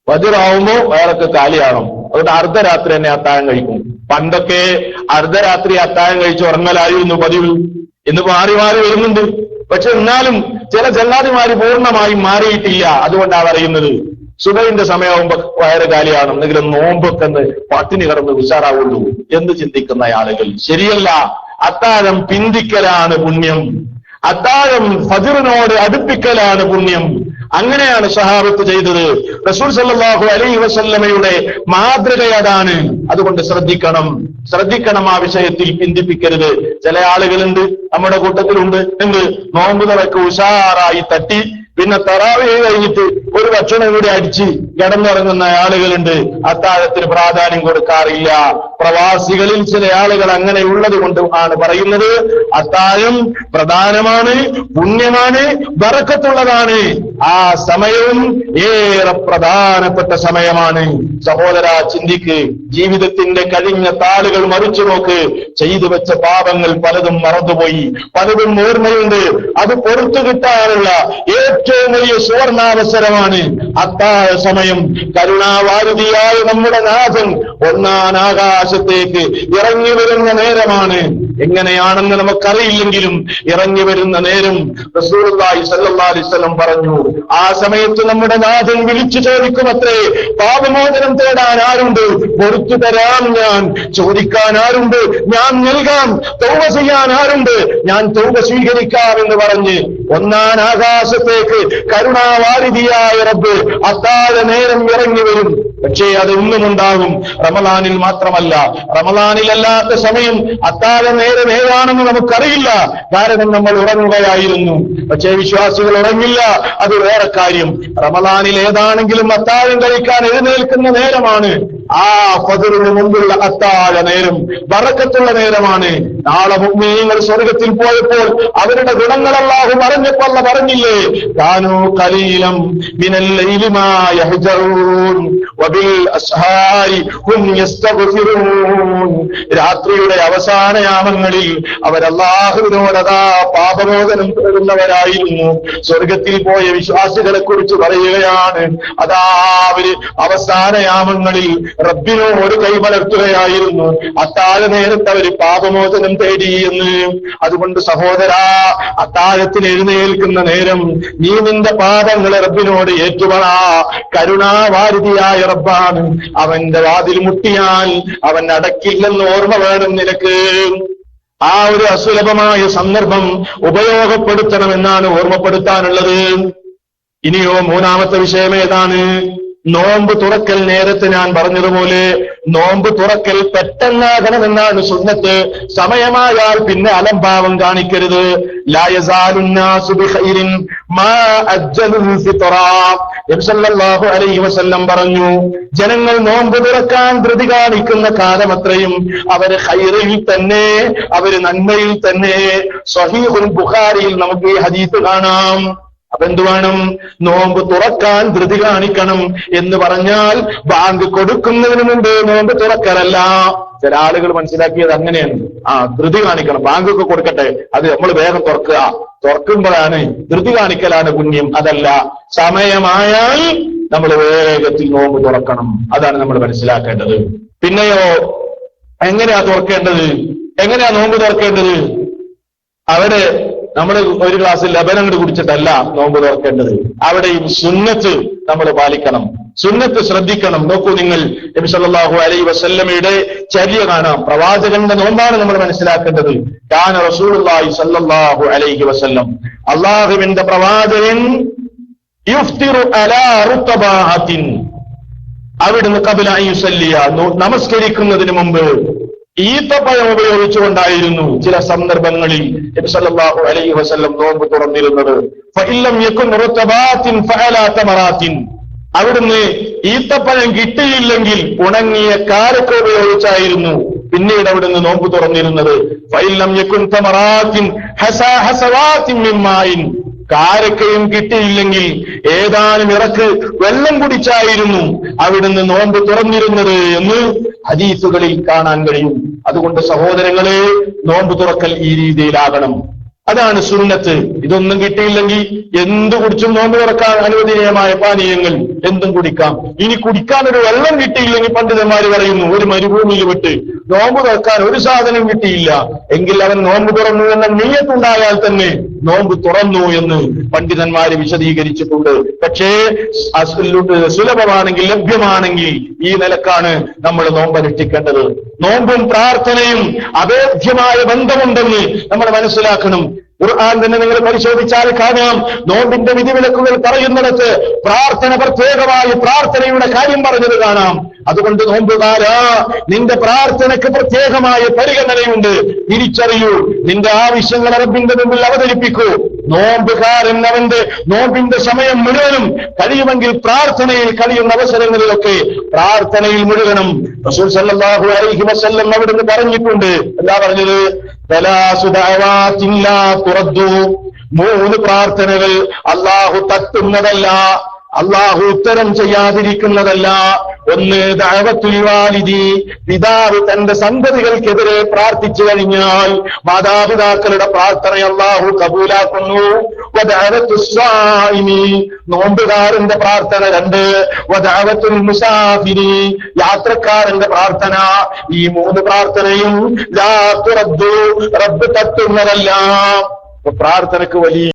ഫജ്റാവുമ്പോ വയറൊക്കെ കാലിയാവണം. അതുകൊണ്ട് അർദ്ധരാത്രി തന്നെ അത്താഴം കഴിക്കും. പണ്ടൊക്കെ അർദ്ധരാത്രി അത്താഴം കഴിച്ച് ഉറങ്ങലായിരുന്നു പതിവ്. ഇന്ന് മാറി വരുന്നുണ്ട്. പക്ഷെ എന്നാലും ചില ചങ്ങാതിമാര് പൂർണ്ണമായും മാറിയിട്ടില്ല. അതുകൊണ്ടാണ് പറയുന്നത് സുബഹിന്റെ സമയമാകുമ്പോ വയറ് കാലിയാവണം, എന്തെങ്കിലും നോമ്പൊക്കെ പട്ടിണി കിടന്ന് ഉഷാറാവുള്ളൂ എന്ന് ചിന്തിക്കുന്ന ആളുകൾ ശരിയല്ല. അത്താഴം പിന്തിക്കലാണ് പുണ്യം. അത്താഴം ഫജ്റിനോട് അടുപ്പിക്കലാണ് പുണ്യം. അങ്ങനെയാണ് സഹാബത്ത് ചെയ്തത്. റസൂൽ സല്ലല്ലാഹു അലൈഹി വസല്ലമയുടെ മാതൃക അതാണ്. അതുകൊണ്ട് ശ്രദ്ധിക്കണം ആ വിഷയത്തിൽ പിന്തിപ്പിക്കരുത്. ചില ആളുകളുണ്ട്, നമ്മുടെ കൂട്ടത്തിലുണ്ട്, നോമ്പ് തുറക്ക് ഉഷാറായി തട്ടി പിന്നെ തറാവീഹ് കഴിഞ്ഞിട്ട് ഒരു ഭക്ഷണം കൂടി അടിച്ച് കിടന്നുറങ്ങുന്ന ആളുകളുണ്ട്. അത്താഴത്തിന് പ്രാധാന്യം കൊടുക്കാറില്ല. പ്രവാസികളിൽ ചില ആളുകൾ അങ്ങനെയുള്ളത് കൊണ്ട് ആണ് പറയുന്നത്. അത്താഴം പ്രധാനമാണ്, പുണ്യമാണ്, ബറക്കത്തുള്ളതാണ്. ആ സമയവും ഏറെ പ്രധാനപ്പെട്ട സമയമാണ്. സഹോദര, ചിന്തിക്ക്. ജീവിതത്തിന്റെ കഴിഞ്ഞ താളുകൾ മറിച്ചു നോക്ക്. ചെയ്തു വെച്ച പാപങ്ങൾ പലതും മറന്നുപോയി, പലതും ഓർമ്മയുണ്ട്. അത് പുറത്തു കിട്ടാനുള്ള ഏറ്റവും വലിയ സുവർണാവസരമാണ് അത്താഴ സമയം. കരുണാവാരിധിയായ നമ്മുടെ നാഥൻ ഒന്നാം ആകാശത്തേക്ക് ഇറങ്ങി വരുന്ന നേരമാണ്. എങ്ങനെയാണെന്ന് നമുക്കറിയില്ലെങ്കിലും ഇറങ്ങി വരുന്ന നേരം റസൂലുള്ളാഹി സ്വല്ലല്ലാഹു അലൈഹി വസല്ലം പറഞ്ഞു. ആ സമയത്ത് നമ്മുടെ നാഥൻ വിളിച്ചു ചോദിക്കുമത്രേ, പാപമോചനം തേടാൻ ആരുണ്ട്? പൊറുത്തു തരാം ഞാൻ. ചോദിക്കാൻ ആരുണ്ട്? ഞാൻ നൽകാം. തൗബ ചെയ്യാൻ ആരുണ്ട്? ഞാൻ തൗബ സ്വീകരിക്കാം എന്ന് പറഞ്ഞ് ഒന്നാം ആകാശത്തേക്ക് കരുണാവാരിധിയായ റബ്ബ് അത്താഴ നേരം ഇറങ്ങി വരും. പക്ഷേ അതൊന്നും ഉണ്ടാകും റമളാനിൽ മാത്രമല്ല. റമളാനിലല്ലാത്ത സമയം അത്താഴ നേരം ഏതാണെന്ന് നമുക്കറിയില്ല. കാരണം നമ്മൾ ഉറങ്ങുകയായിരുന്നു. പക്ഷേ വിശ്വാസികൾ ഉറങ്ങില്ല, അത് വേറെ കാര്യം. റമളാനിൽ ഏതാണെങ്കിലും അത്താഴം കഴിക്കാൻ എഴുന്നേൽക്കുന്ന നേരമാണ്. ആ ഫജ്റിന് മുമ്പുള്ള അത്താഴ നേരം ബറക്കത്തുള്ള നേരമാണ്. നാളെ മുഅ്മിനീങ്ങൾ സ്വർഗത്തിൽ പോയപ്പോൾ അവരുടെ ഗുണങ്ങൾ അല്ലാഹു പറഞ്ഞപ്പോൾ അല്ലാഹു പറഞ്ഞില്ലേ, കാനൂ ഖലീലം മിനൽ ലൈലി മാ യഹ്ജഊൻ വബിൽ അസ്ഹാരി ഹും യസ്തഗ്ഫിറൂൻ. രാത്രിയുടെ അവസാന യാമങ്ങളിൽ അവർ അല്ലാഹുവിനോടതാ പാപമോചനം തേടുന്നവരായിരുന്നു. സ്വർഗത്തിൽ പോയ വിശ്വാസികളെ കുറിച്ച് പറയുകയാണ്, അതാ അവര് അവസാന യാമങ്ങളിൽ റബ്ബിനോട് കൈമലർത്തുകയായിരുന്നു. അത്താഴ നേരത്ത് അവര് പാപമോചനം തേടി എന്ന്. അതുകൊണ്ട് സഹോദരാ, അത്താഴത്തിന് എഴുന്നേൽക്കുന്ന നേരം നീ നിന്റെ പാപങ്ങളെ റബ്ബിനോട് ഏറ്റുപറ. കരുണാവാരിധിയായ റബ്ബാണ്. അവന്റെ വാതിൽ മുട്ടിയാൽ അവൻ അടക്കില്ലെന്ന് ഓർമ്മ വേണം നിനക്ക്. ആ ഒരു അസുലഭമായ സന്ദർഭം ഉപയോഗപ്പെടുത്തണമെന്നാണ് ഓർമ്മപ്പെടുത്താനുള്ളത്. ഇനിയോ മൂന്നാമത്തെ വിഷയം ഏതാണ്? നോമ്പ് തുറക്കൽ. നേരത്തെ ഞാൻ പറഞ്ഞതുപോലെ നോമ്പ് തുറക്കൽ പെട്ടെന്നാകണമെന്നാണ് സുന്നത്ത്. സമയമായാൽ പിന്നെ അലംഭാവം കാണിക്കരുത്. ലാ യസാലുന്നാസു ബിഖൈരിൻ മാ അജ്ജലുൽ ഫിത്റ. നബി സല്ലല്ലാഹു അലൈഹി വസല്ലം പറഞ്ഞു, ജനങ്ങൾ നോമ്പ് തുറക്കാൻ ധൃതി കാണിക്കുന്ന കാലമത്രയും അവര് ഖൈറിൽ തന്നെ, അവര് നന്മയിൽ തന്നെ. സ്വഹീഹുൽ ബുഖാരിയിൽ നമുക്ക് ഈ ഹദീസ് കാണാം. അപ്പൊ എന്തു വേണം? നോമ്പ് തുറക്കാൻ ധൃതി കാണിക്കണം എന്ന് പറഞ്ഞാൽ ബാങ്ക് കൊടുക്കുന്നതിന് മുമ്പ് നോമ്പ് തുറക്കലല്ല. ചില ആളുകൾ മനസ്സിലാക്കിയത് അങ്ങനെയാണ്. ധൃതി കാണിക്കണം, ബാങ്കൊക്കെ കൊടുക്കട്ടെ, അത് നമ്മൾ വേഗം തുറക്കുമ്പോഴാണ് ധൃതി കാണിക്കലാണ് പുണ്യം. അതല്ല, സമയമായാൽ നമ്മൾ വേഗത്തിൽ നോമ്പ് തുറക്കണം. അതാണ് നമ്മൾ മനസ്സിലാക്കേണ്ടത്. പിന്നെയോ എങ്ങനെയാ തുറക്കേണ്ടത്? എങ്ങനെയാ നോമ്പ് തുറക്കേണ്ടത്? അവിടെ നമ്മൾ ഒരു ഗ്ലാസ് ലബനം കുടിച്ചിട്ടല്ല നോമ്പ് തുറക്കേണ്ടത്. അവിടെയും സുന്നത്ത് നമ്മൾ പാലിക്കണം, സുന്നത്ത് ശ്രദ്ധിക്കണം. നോക്കൂ നിങ്ങൾ, നബി സല്ലല്ലാഹു അലൈഹി വസല്ലമയുടെ ചര്യ കാണാം. പ്രവാചകന്റെ നോമ്പാണ് നമ്മൾ മനസ്സിലാക്കേണ്ടത്. കാന റസൂലുള്ളാഹി സല്ലല്ലാഹു അലൈഹി വസല്ലം, അല്ലാഹുവിന്റെ പ്രവാചകൻ യുഫ്തിറു അലാ റുതബാഅത്തിൻ, അവിടുന്ന് ഖബല അൻ യുസല്ലിയ, നമസ്കരിക്കുന്നതിന് മുമ്പ് ഈത്തപ്പഴം ഉപയോഗിച്ചുകൊണ്ടായിരുന്നു ചില സന്ദർഭങ്ങളിൽ നബി സല്ലല്ലാഹു അലൈഹി വസല്ലം നോമ്പ് തുറന്നിരുന്നത്. ഫഇല്ലം യകുൻ റുതബാത്തിൻ ഫഅലാ തമറാത്തിൻ, അവിടുന്ന് ഈത്തപ്പഴം കിട്ടിയില്ലെങ്കിൽ ഉണങ്ങിയ കാരക്ക ഉപയോഗിച്ചായിരുന്നു പിന്നീട് അവിടുന്ന് നോമ്പ് തുറന്നിരുന്നത്. ഫഇല്ലം യകുൻ തമറാത്തിൻ ഹസവാത്തിൻ മിമ്മായിൻ, കാരക്കയും കിട്ടിയില്ലെങ്കിൽ ഏതാനും ഇറക്ക് വെള്ളം കുടിച്ചായിരുന്നു അവിടുന്ന് നോമ്പ് തുറന്നിരുന്നത് എന്ന് ഹദീസുകളിൽ കാണാൻ കഴിയും. അതുകൊണ്ട് സഹോദരങ്ങളെ, നോമ്പ് തുറക്കൽ ഈ രീതിയിലാകണം. അതാണ് സുന്നത്ത്. ഇതൊന്നും കിട്ടിയില്ലെങ്കിൽ എന്ത് കുടിച്ചും നോമ്പ് തുറക്കാൻ അനുവദനീയമായ പാനീയങ്ങൾ എന്തും കുടിക്കാം. ഇനി കുടിക്കാൻ ഒരു വെള്ളം കിട്ടിയില്ലെങ്കിൽ പണ്ഡിതന്മാർ പറയുന്നു, ഒരു മരുഭൂമിയിൽ വിട്ട് നോമ്പ് തുറക്കാൻ ഒരു സാധനം കിട്ടിയില്ല എങ്കിൽ അവൻ നോമ്പ് തുറന്നു എന്ന നിയ്യത്തുണ്ടായാൽ തന്നെ നോമ്പ് തുറന്നു എന്ന് പണ്ഡിതന്മാര് വിശദീകരിച്ചിട്ടുണ്ട്. പക്ഷേ സുലഭമാണെങ്കിൽ, ലഭ്യമാണെങ്കിൽ ഈ നിലക്കാണ് നമ്മൾ നോമ്പ് അനുഷ്ഠിക്കേണ്ടത്. നോമ്പും പ്രാർത്ഥനയും അഭേദ്യമായ ബന്ധമുണ്ടെന്ന് നമ്മൾ മനസ്സിലാക്കണം. ഖുർആൻ തന്നെ നിങ്ങൾ പരിശോധിച്ചാൽ കാണാം, നോമ്പിന്റെ വിധിവിലക്കുകൾ പറയുന്നിടത്ത് പ്രാർത്ഥന, പ്രത്യേകമായി പ്രാർത്ഥനയുടെ കാര്യം പറഞ്ഞത് കാണാം. അതുകൊണ്ട് നോമ്പുകാരാ, നിന്റെ പ്രാർത്ഥനയ്ക്ക് പ്രത്യേകമായ പരിഗണനയുണ്ട്. തിരിച്ചറിയൂ, നിന്റെ ആവശ്യങ്ങൾ റബ്ബിന്റെ മുമ്പിൽ അവതരിപ്പിക്കൂ. നോമ്പുകാരൻ അവന്റെ നോമ്പിന്റെ സമയം മുഴുവനും കഴിയുമെങ്കിൽ പ്രാർത്ഥനയിൽ കഴിയുന്ന അവസരങ്ങളിലൊക്കെ പ്രാർത്ഥനയിൽ മുഴുവനും. റസൂൽ സല്ലല്ലാഹു അലൈഹി വസല്ലം അവിടുന്ന് പറഞ്ഞിട്ടുണ്ട്. എന്താ പറഞ്ഞത്? സലാസു ദഅവാത്തിൻ ലാ തുറദ്ദു, 3 പ്രാർത്ഥനകൾ അല്ലാഹു തട്ടുന്നതല്ല, അല്ലാഹു ഉത്തരം ചെയ്യാതിരിക്കുന്നതല്ല. ഒന്ന്, ദഅവത്തുൽ വാലിദി, പിതാവ് തന്റെ സന്തതികൾക്കെതിരെ പ്രാർത്ഥിച്ചു കഴിഞ്ഞാൽ മാതാപിതാക്കളുടെ പ്രാർത്ഥന അല്ലാഹു കബൂലാക്കുന്നു. വദഅവത്തുസ് സായിമി, നോമ്പുകാരന്റെ പ്രാർത്ഥന 2. വദഅവത്തുൽ മുസാഫിരി, യാത്രക്കാരന്റെ പ്രാർത്ഥന. ഈ 3 പ്രാർത്ഥനയും ലാ തുറദ്ദു, റബ്ബ് തട്ടുന്നതല്ല. പ്രാർത്ഥനക്ക് വലിയ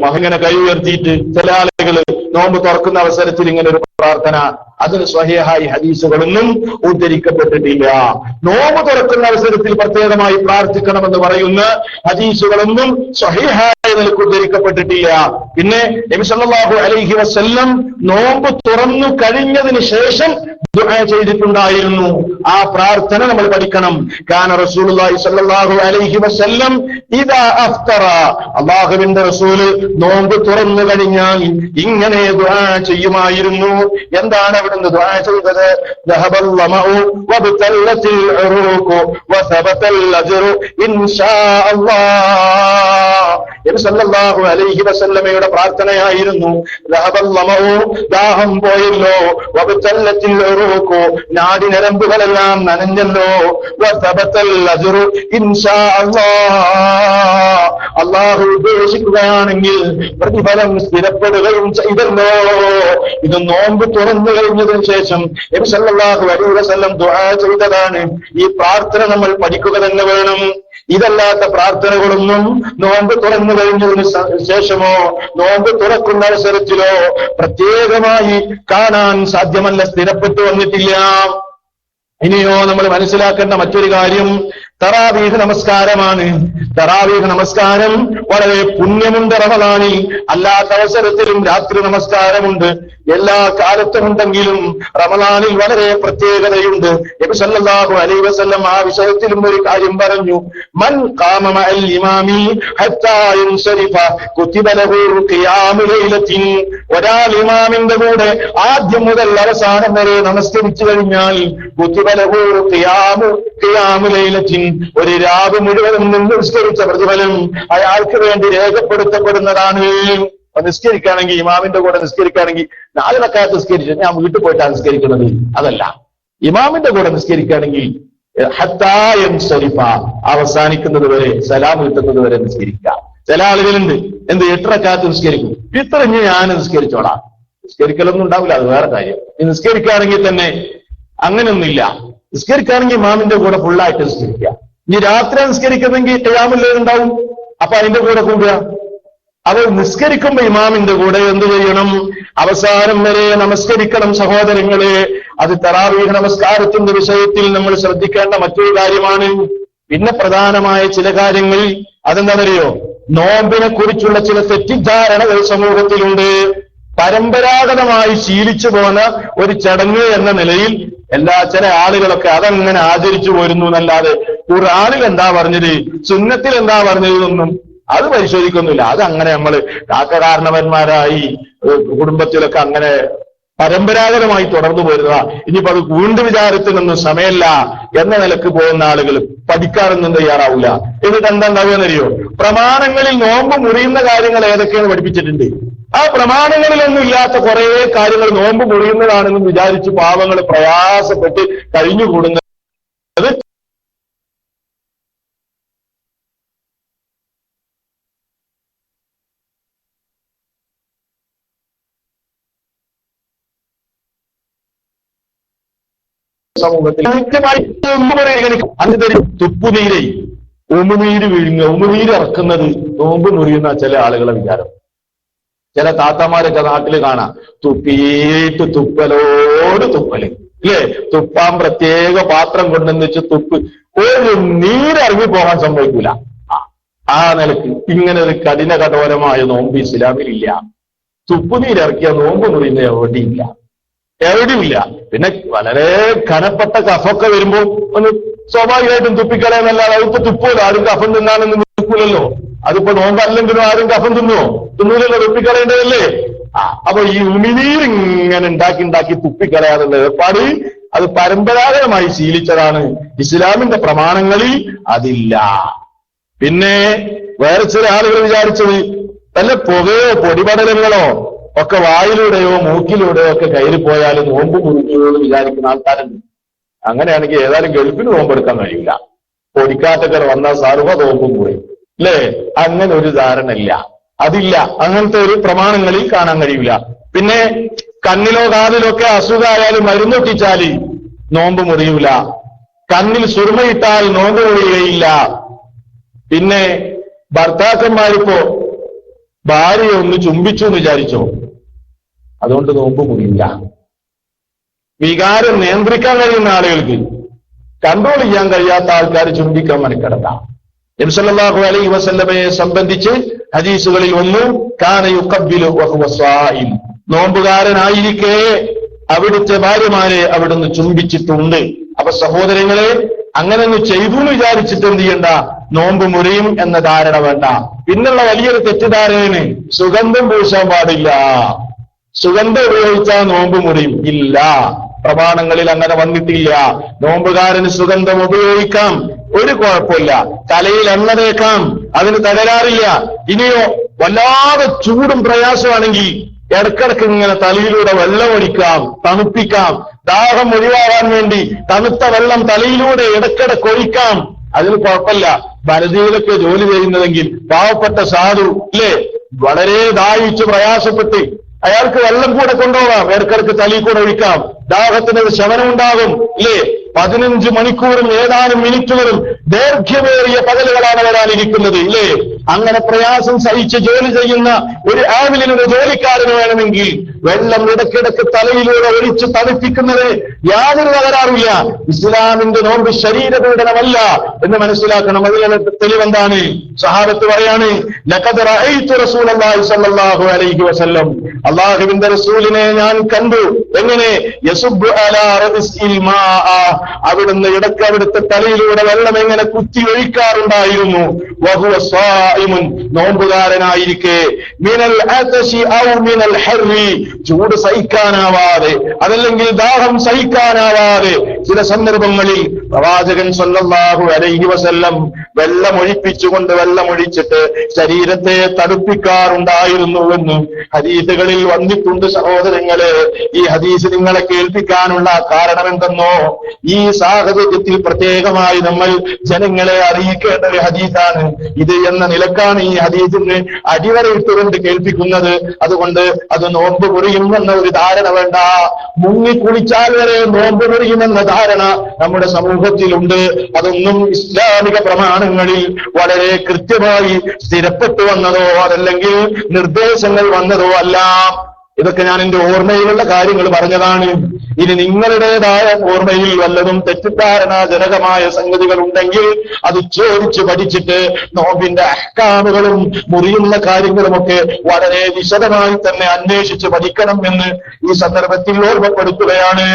മഹങ്ങനെ കൈ ഉയർത്തിയിട്ട് ചില ആളുകൾ നോമ്പ് തുറക്കുന്ന അവസരത്തിൽ ഇങ്ങനെ ഒരു പ്രാർത്ഥന, അതിന് സ്വഹീഹായി ഹദീസുകളൊന്നും ഉദ്ധരിക്കപ്പെട്ടിട്ടില്ല. നോമ്പ് തുറക്കുന്ന അവസരത്തിൽ പ്രത്യേകമായി പ്രാർത്ഥിക്കണമെന്ന് പറയുന്ന ഹദീസുകളൊന്നും സ്വഹീഹായ നിലക്ക് ഉദ്ധരിക്കപ്പെട്ടിട്ടില്ല. പിന്നെ നബി സല്ലല്ലാഹു അലൈഹി വസല്ലം നോമ്പ് തുറന്നു കഴിഞ്ഞതിന് ശേഷം ദുആ ചെയ്തിട്ടുണ്ടായിരുന്നു. ആ പ്രാർത്ഥന നമ്മൾ പഠിക്കണം. കാന റസൂലുള്ളാഹി സ്വല്ലല്ലാഹു അലൈഹി വസല്ലം ഇദാ അഫ്തറ, അല്ലാഹുവിന്റെ റസൂല് നോമ്പ് തുറന്നു കഴിഞ്ഞാൽ ഇങ്ങനെ ദുആ ചെയ്യുമായിരുന്നു. എന്താണ് അവിടുന്ന് ദുആ ചെയ്തത്? ദഹബൽ ലമഉ വബതല്ലത്തിൽ ഉറൂഖു വസബതൽ അജ്റു ഇൻഷാ അല്ലാഹ്. നബി സല്ലല്ലാഹു അലൈഹി വസല്ലമയുടെ പ്രാർത്ഥനയായിരുന്നു ദഹബൽ ലമഉ, ദാഹം പോയല്ലോ, വബതല്ലത്തിൽ ഉറൂഖു, നാഡിനരമ്പുകളെല്ലാം നനഞ്ഞല്ലോ, വസബതൽ അജ്റു ഇൻഷാ അല്ലാഹ്, അല്ലാഹു ഉദ്ദേശിക്കുകയാണെങ്കിൽ പ്രതിഫലം സ്ഥിരപ്പെടുകയും ചെയ്തല്ലോ. ഇത് നോമ്പ് തുറന്നു കഴിഞ്ഞതിന് ശേഷം നബി സല്ലല്ലാഹു അലൈഹി വസല്ലം ദുആ ചെയ്തതാണ്. ഈ പ്രാർത്ഥന നമ്മൾ പഠിക്കുക തന്നെ വേണം. ഇതല്ലാത്ത പ്രാർത്ഥനകളൊന്നും നോമ്പ് തുറന്നു കഴിഞ്ഞതിന് ശേഷമോ നോമ്പ് തുറക്കുന്ന അവസരത്തിലോ പ്രത്യേകമായി കാണാൻ സാധ്യമല്ല, സ്ഥിരപ്പെട്ടു വന്നിട്ടില്ല. ഇനിയോ നമ്മൾ മനസ്സിലാക്കേണ്ട മറ്റൊരു കാര്യം തറാവീഹ് നമസ്കാരമാണ്. തറാവീഹ് നമസ്കാരം വളരെ പുണ്യമുണ്ട് റമളാനിൽ. അല്ലാത്ത അവസരത്തിലും രാത്രി നമസ്കാരമുണ്ട്. എല്ലാ കാലത്തുമുണ്ടെങ്കിലും റമളാനിൽ വളരെ പ്രത്യേകതയുണ്ട്. നബി സല്ലല്ലാഹു അലൈഹി വസല്ലം ആ വിഷയത്തിലും ഒരു കാര്യം പറഞ്ഞു. മൻ ഖാമ മഅൽ ഇമാമി ഹത്താ യൻസരിഫ കുതിബ ലഹു ഖിയാമു ലൈലത്തിൻ, ഒരാൾ ഇമാമിന്റെ കൂടെ ആദ്യം മുതൽ അവസാനം വരെ നമസ്കരിച്ചു കഴിഞ്ഞാൽ കുതിബ ലഹു ഖിയാമു ലൈലത്തിൻ, ഒരു രാവ് മുഴുവനും നിസ്കരിച്ച പ്രതിഫലം അയാൾക്ക് വേണ്ടി രേഖപ്പെടുത്തപ്പെടുന്നതാണ്. നിസ്കരിക്കുകയാണെങ്കിൽ, ഇമാമിന്റെ കൂടെ നിസ്കരിക്കുകയാണെങ്കിൽ 4 റക്അത്ത് നിസ്കരിച്ച് ഞാൻ വീട്ടിൽ പോയിട്ടാണ് നിസ്കരിക്കുന്നത്. അതല്ല, ഇമാമിന്റെ കൂടെ നിസ്കരിക്കുകയാണെങ്കിൽ ഹത്താ യൻസരിഫ, അവസാനിക്കുന്നത് വരെ, സലാം കിട്ടുന്നത് വരെ നിസ്കരിക്കുക. ചില ആളുകളുണ്ട്, 8 റക്അത്ത് നിസ്കരിക്കും, ഇത്ര ഞാൻ നിസ്കരിച്ചോളാം. നിസ്കരിക്കലൊന്നും ഉണ്ടാവില്ല, അത് വേറെ കാര്യം. നിസ്കരിക്കുകയാണെങ്കിൽ തന്നെ അങ്ങനെയൊന്നുമില്ല. നിസ്കരിക്കുകയാണെങ്കിൽ ഇമാമിന്റെ കൂടെ ഫുള്ളായിട്ട് നിസ്കരിക്കുക. ഇനി രാത്രി നിസ്കരിക്കുന്നെങ്കിൽ ഖിയാമുൽ ലൈൽ ഉണ്ടാവും, അപ്പൊ അതിന്റെ കൂടെ കൂടുക. അത് നിസ്കരിക്കുമ്പോ ഇമാമിന്റെ കൂടെ എന്ത് ചെയ്യണം? അവസാനം വരെ നമസ്കരിക്കണം സഹോദരങ്ങളെ. അത് തറാവീഹ് നമസ്കാരത്തിന്റെ വിഷയത്തിൽ നമ്മൾ ശ്രദ്ധിക്കേണ്ട മറ്റൊരു കാര്യമാണ്. പിന്നെ പ്രധാനമായ ചില കാര്യങ്ങൾ അതെന്താണെന്നറിയോ? നോമ്പിനെ കുറിച്ചുള്ള ചില തെറ്റിദ്ധാരണകൾ സമൂഹത്തിലുണ്ട്. പരമ്പരാഗതമായി ശീലിച്ചു പോന്ന ഒരു ചടങ്ങ് എന്ന നിലയിൽ ചില ആളുകളൊക്കെ അതങ്ങനെ ആചരിച്ചു പോരുന്നു എന്നല്ലാതെ ഖുർആനിൽ എന്താ പറഞ്ഞത്, സുന്നത്തിൽ എന്താ പറഞ്ഞതെന്നൊന്നും അത് പരിശോധിക്കൊന്നുമില്ല. അതങ്ങനെ നമ്മൾ കാരണവന്മാരായി കുടുംബത്തിലൊക്കെ അങ്ങനെ പരമ്പരാഗതമായി തുടർന്നു പോരുക. ഇനിയിപ്പോ അത് വീണ്ടും വിചാരത്തിനൊന്നും സമയമല്ല എന്ന നിലക്ക് പോകുന്ന ആളുകൾ പഠിക്കാറൊന്നും തയ്യാറാവില്ല. എന്നിട്ട് എന്താ ഉണ്ടാവുകയെന്നറിയോ? പ്രമാണങ്ങളിൽ നോമ്പ് മുറിയുന്ന കാര്യങ്ങൾ ഏതൊക്കെയാണ് പഠിപ്പിച്ചിട്ടുണ്ട്. ആ പ്രമാണങ്ങളിലൊന്നും ഇല്ലാത്ത കുറെ കാര്യങ്ങൾ നോമ്പ് മുറിയുന്നതാണെന്ന് വിചാരിച്ച് പാവങ്ങൾ പ്രയാസപ്പെട്ട് കഴിഞ്ഞുകൂടുന്നത് സമൂഹത്തിൽ കൃത്യമായി തുപ്പുനീരെ ഉമിനീര് വിഴുങ്ങുക, ഉമിനീര് ഇറക്കുന്നത് നോമ്പ് മുറിയുന്ന ചില ആളുകളെ വിചാരം. ചില താത്തമാരൊക്കെ നാട്ടിൽ കാണാം, തുപ്പിയിട്ട് തുപ്പലോട് തുപ്പല്, ഇല്ലേ? തുപ്പാൻ പ്രത്യേക പാത്രം കൊണ്ടെന്ന് വെച്ച് തുപ്പ്, ഒരു നീരിറങ്ങി പോകാൻ സംഭവിക്കൂല. ആ നിലക്ക് ഇങ്ങനെ ഒരു കഠോരമായ നോമ്പ് ഇസ്ലാമിലില്ല. തുപ്പുനീരിറക്കിയ നോമ്പ് മുറിയുന്ന എവിടെയില്ല. പിന്നെ വളരെ ഘനപ്പെട്ട കഫൊക്കെ വരുമ്പോ ഒന്ന് സ്വാഭാവികമായിട്ടും തുപ്പിക്കളയെന്നല്ലാതെ അതിപ്പോ തുപ്പൂല. ആരും കഫം തിന്നാനൊന്നും നിൽക്കൂലല്ലോ. അതിപ്പോ നോമ്പല്ലെങ്കിലും ആരും കഫം തിന്നൂലല്ലോ, തുപ്പിക്കളയേണ്ടതല്ലേ. അപ്പൊ ഈ ഉമിനീര് ഇങ്ങനെ ഉണ്ടാക്കി തുപ്പിക്കളയാനുള്ള ഏർപ്പാട് അത് പരമ്പരാഗതമായി ശീലിച്ചതാണ്. ഇസ്ലാമിന്റെ പ്രമാണങ്ങളിൽ അതില്ല. പിന്നെ വേറെ ചില ആളുകൾ വിചാരിച്ചത് വല്ല പുകയോ പൊടിപടലങ്ങളോ ഒക്കെ വായിലൂടെയോ മൂക്കിലൂടെയോ ഒക്കെ കയറിപ്പോയാൽ നോമ്പ് മുറിഞ്ഞോ എന്ന് വിചാരിക്കുന്ന ആൾക്കാരുണ്ട്. അങ്ങനെയാണെങ്കിൽ ഏതായാലും ഗൾഫിന് നോമ്പെടുക്കാൻ കഴിയില്ല. പൊടിക്കാറ്റൊക്കെ വന്നാൽ സർവ്വ നോമ്പും മുറിയും, അല്ലേ? അങ്ങനെ ഒരു ധാരണ ഇല്ല, അതില്ല. അങ്ങനത്തെ ഒരു പ്രമാണങ്ങളിൽ കാണാൻ കഴിയില്ല. പിന്നെ കണ്ണിലോ കാതിലോ ഒക്കെ അസുഖമായാലും മരുന്നൊട്ടിച്ചാല് നോമ്പ് മുറിയൂല. കണ്ണിൽ സുർമയിട്ടാൽ നോമ്പ് മുറിയുകയില്ല. പിന്നെ ഭർത്താക്കന്മാരിപ്പോ ഭാര്യയെ ഒന്ന് ചുംബിച്ചു എന്ന് വിചാരിച്ചോ, അതുകൊണ്ട് നോമ്പ് മുറിയില്ല. വികാരം നിയന്ത്രിക്കാൻ കഴിയുന്ന ആളുകൾക്ക്, കൺട്രോൾ ചെയ്യാൻ കഴിയാത്ത ആൾക്കാർ ചുംബിക്കാൻ മനക്കെടണ്ട. നബി സല്ലല്ലാഹു അലൈഹി വസല്ലമയെ സംബന്ധിച്ച് ഹദീസുകളിൽ വന്നു, കാന യുഖബ്ബിലു വഹുവ സ്വായിം, നോമ്പുകാരനായിരിക്കെ അവിടുത്തെ ഭാര്യമാരെ അവിടുന്ന് ചുംബിച്ചിട്ടുണ്ട്. അപ്പൊ സഹോദരങ്ങളെ, അങ്ങനെ ഒന്ന് ചെയ്തു എന്ന് വിചാരിച്ചിട്ട് എന്ത് ചെയ്യണ്ട, നോമ്പ് മുറിയും എന്ന ധാരണ വേണ്ട. പിന്നുള്ള വലിയൊരു തെറ്റിദ്ധാരണയാണ് സുഗന്ധം പൂശാൻ പാടില്ല, സുഗന്ധം ഉപയോഗിച്ചാൽ നോമ്പ് മുറിയും. ഇല്ല, പ്രമാണങ്ങളിൽ അങ്ങനെ വന്നിട്ടില്ല. നോമ്പുകാരന് സുഗന്ധം ഉപയോഗിക്കാം, ഒരു കുഴപ്പമില്ല. തലയിൽ എണ്ണ തേക്കാം, അതിന് തകരാറില്ല. ഇനിയോ വല്ലാതെ ചൂടും പ്രയാസമാണെങ്കിൽ ഇടക്കിടക്ക് ഇങ്ങനെ തലയിലൂടെ വെള്ളം ഒഴിക്കാം, തണുപ്പിക്കാം. ദാഹം ഒഴിവാകാൻ വേണ്ടി തണുത്ത വെള്ളം തലയിലൂടെ ഇടക്കിടക്ക് ഒഴിക്കാം, അതിന് കുഴപ്പമില്ല. വനജീവിലൊക്കെ ജോലി ചെയ്യുന്നതെങ്കിൽ പാവപ്പെട്ട സാധു, ഇല്ലേ, വളരെ ദാഹിച്ച് പ്രയാസപ്പെട്ട് അയാൾക്ക് വെള്ളം കൂടെ കൊണ്ടുപോകാം, ഇടക്കിടക്ക് തലയിൽ കൂടെ ഒഴിക്കാം. ദാഹത്തിന് ശമനം ഉണ്ടാകും, ഇല്ലേ? 15 മണിക്കൂറും ഏതാനും മിനിറ്റുകളും ദൈർഘ്യമേറിയ പകലുകളാണ് വരാനിരിക്കുന്നത്, ഇല്ലേ? അങ്ങനെ പ്രയാസം സഹിച്ച് ജോലി ചെയ്യുന്ന ഒരു ആവിലിനൊരു ജോലിക്കാരന് വേണമെങ്കിൽ വെള്ളം ഇടയ്ക്കിടയ്ക്ക് തലയിലൂടെ ഒഴിച്ച് തണുപ്പിക്കുന്നത് യാതൊരു തകരാറില്ല. ഇസ്ലാമിന്റെ നോമ്പ് ശരീരപീഡനമല്ല എന്ന് മനസ്സിലാക്കണം. അതിനുള്ള തെളിവെന്താണ്? സഹാബത്ത് പറയാണ്, ലഖദ് റഅയ്തു റസൂലല്ലാഹി സ്വല്ലല്ലാഹു അലൈഹി വസല്ലം, അല്ലാഹുവിന്റെ റസൂലിനെ ഞാൻ കണ്ടു. എങ്ങനെ? യസുബ്ബു അലാ റഅസിൽ മാഅ, അവിടുന്ന് ഇടയ്ക്ക് അവിടുത്തെ തലയിലൂടെ വെള്ളം എങ്ങനെ കുത്തി ഒഴിക്കാറുണ്ടായിരുന്നു. വഹുവ സ്വായിമുൻ, നോമ്പുകാരനായിരിക്കെ. മിനൽ അതശി ഔ മിനൽ ഹർരി, ചൂട് സഹിക്കാനാവാതെ അതല്ലെങ്കിൽ ദാഹം സഹിക്കാനാവാതെ ചില സന്ദർഭങ്ങളിൽ പ്രവാചകൻ സ്വല്ലല്ലാഹു അലൈഹി വസല്ലം വെള്ളമൊഴിപ്പിച്ചുകൊണ്ട് വെള്ളമൊഴിച്ചിട്ട് ശരീരത്തെ തണുപ്പിക്കാറുണ്ടായിരുന്നുവെന്ന് ഹദീസുകളിൽ വന്നിട്ടുണ്ട്. സഹോദരങ്ങളെ, ഈ ഹദീസ് നിങ്ങളെ കേൾപ്പിക്കാനുള്ള കാരണം എന്തെന്നോ, ഈ സാഹചര്യത്തിൽ പ്രത്യേകമായി നമ്മൾ ജനങ്ങളെ അറിയിക്കേണ്ട ഒരു ഹദീസാണ് ഇത് എന്ന നിലക്കാണ് ഈ ഹദീസിന് അടിവരയിട്ടുകൊണ്ട് കേൾപ്പിക്കുന്നത്. അതുകൊണ്ട് അത് നോമ്പ് മുറിയുമെന്ന ഒരു ധാരണ വേണ്ട. മുങ്ങിക്കുളിച്ചാൽ വരെ നോമ്പ് മുറിയുമെന്ന ധാരണ നമ്മുടെ സമൂഹത്തിലുണ്ട്. അതൊന്നും ഇസ്ലാമിക പ്രമാണങ്ങളിൽ വളരെ കൃത്യമായി സ്ഥിരപ്പെട്ടു വന്നതോ അതല്ലെങ്കിൽ നിർദ്ദേശങ്ങൾ വന്നതോ അല്ല. ഇതൊക്കെ ഞാൻ എന്റെ ഓർമ്മയിലുള്ള കാര്യങ്ങൾ പറഞ്ഞതാണ്. ഇനി നിങ്ങളുടേതായ ഓർമ്മയിൽ വല്ലതും തെറ്റിദ്ധാരണാജനകമായ സംഗതികൾ ഉണ്ടെങ്കിൽ അത് ചോദിച്ച് പഠിച്ചിട്ട് നോമ്പിന്റെ അഹ്കാമുകളും മുറിയുന്ന കാര്യങ്ങളുമൊക്കെ വളരെ വിശദമായി തന്നെ അന്വേഷിച്ച് പഠിക്കണം എന്ന് ഈ സന്ദർഭത്തിൽ ഓർമ്മപ്പെടുത്തുകയാണ്.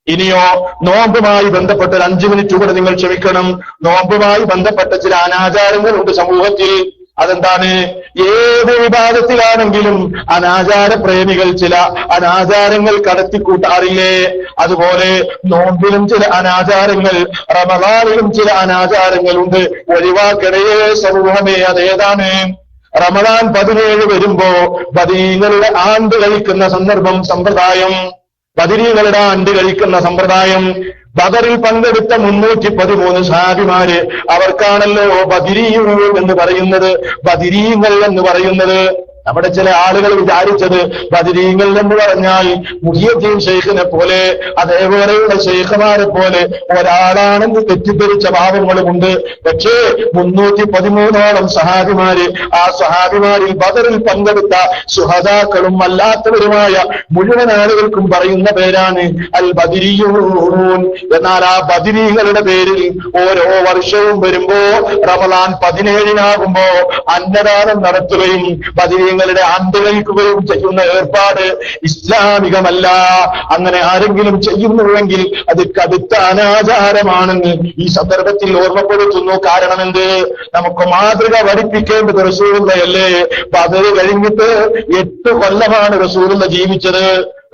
ഇനിയോ നോമ്പുമായി ബന്ധപ്പെട്ട ഒരു 5 മിനിറ്റ് കൂടെ നിങ്ങൾ ക്ഷമിക്കണം. നോമ്പുമായി ബന്ധപ്പെട്ട ചില അനാചാരങ്ങളുണ്ട് സമൂഹത്തിൽ. അതെന്താണ്? ഏത് വിഭാഗത്തിലാണെങ്കിലും അനാചാര പ്രേമികൾ ചില അനാചാരങ്ങൾ കടത്തിക്കൂട്ടാറില്ലേ? അതുപോലെ നോമ്പിലും ചില അനാചാരങ്ങൾ, റമദാനിലും ചില അനാചാരങ്ങളുണ്ട്. ഒഴിവാക്കണേ സമൂഹമേ. അതേതാണ്? റമദാൻ 17 വരുമ്പോ ബദരീങ്ങളുടെ ആണ്ട് കഴിക്കുന്ന സമ്പ്രദായം, ബദരീങ്ങളുടെ ആണ്ട് കഴിക്കുന്ന സമ്പ്രദായം. ബദറിൽ പങ്കെടുത്ത 313 സഹാബിമാര്, അവർക്കാണല്ലോ ബദരീങ്ങൾ എന്ന് പറയുന്നത്, ബദരീങ്ങൾ എന്ന് പറയുന്നത്. നമ്മുടെ ചില ആളുകൾ വിചാരിച്ചത് ബദരീങ്ങൾ എന്ന് പറഞ്ഞാൽ മുഹിയുദ്ദീൻ ശൈഖിനെ പോലെ അതേപോലെയുള്ള ശൈഖമാരെ പോലെ ഒരാളാണെന്ന് തെറ്റിദ്ധരിച്ച ഭാവങ്ങളുമുണ്ട്. പക്ഷേ 313ഓളം സഹാബിമാര്, ആ സഹാബിമാരിൽ ബദറിൽ പങ്കെടുത്ത സുഹദാക്കളും അല്ലാത്തവരുമായ മുഴുവൻ ആളുകൾക്കും പറയുന്ന പേരാണ് അൽ ബദരിയൂൻ. എന്നാൽ ആ ബദരീങ്ങളുടെ പേരിൽ ഓരോ വർഷവും വരുമ്പോ റമദാൻ 17-നാകുമ്പോ അന്നദാനം നടത്തുകയും ബദരീങ്ങളുടെ ആണ്ട് കഴിക്കുകയും ചെയ്യുന്ന ഏർപ്പാട് ഇസ്ലാമികമല്ല. അങ്ങനെ ആരെങ്കിലും ചെയ്യുന്നുവെങ്കിൽ അത് കടുത്ത അനാചാരമാണെന്ന് ഈ സന്ദർഭത്തിൽ ഓർമ്മപ്പെടുത്തുന്നു. കാരണം എന്ത്? നമുക്ക് മാതൃക പഠിപ്പിക്കേണ്ടത് റസൂലുള്ളയല്ലേ? ബദർ കഴിഞ്ഞിട്ട് 8 കൊല്ലമാണ് റസൂലുള്ള ജീവിച്ചത്.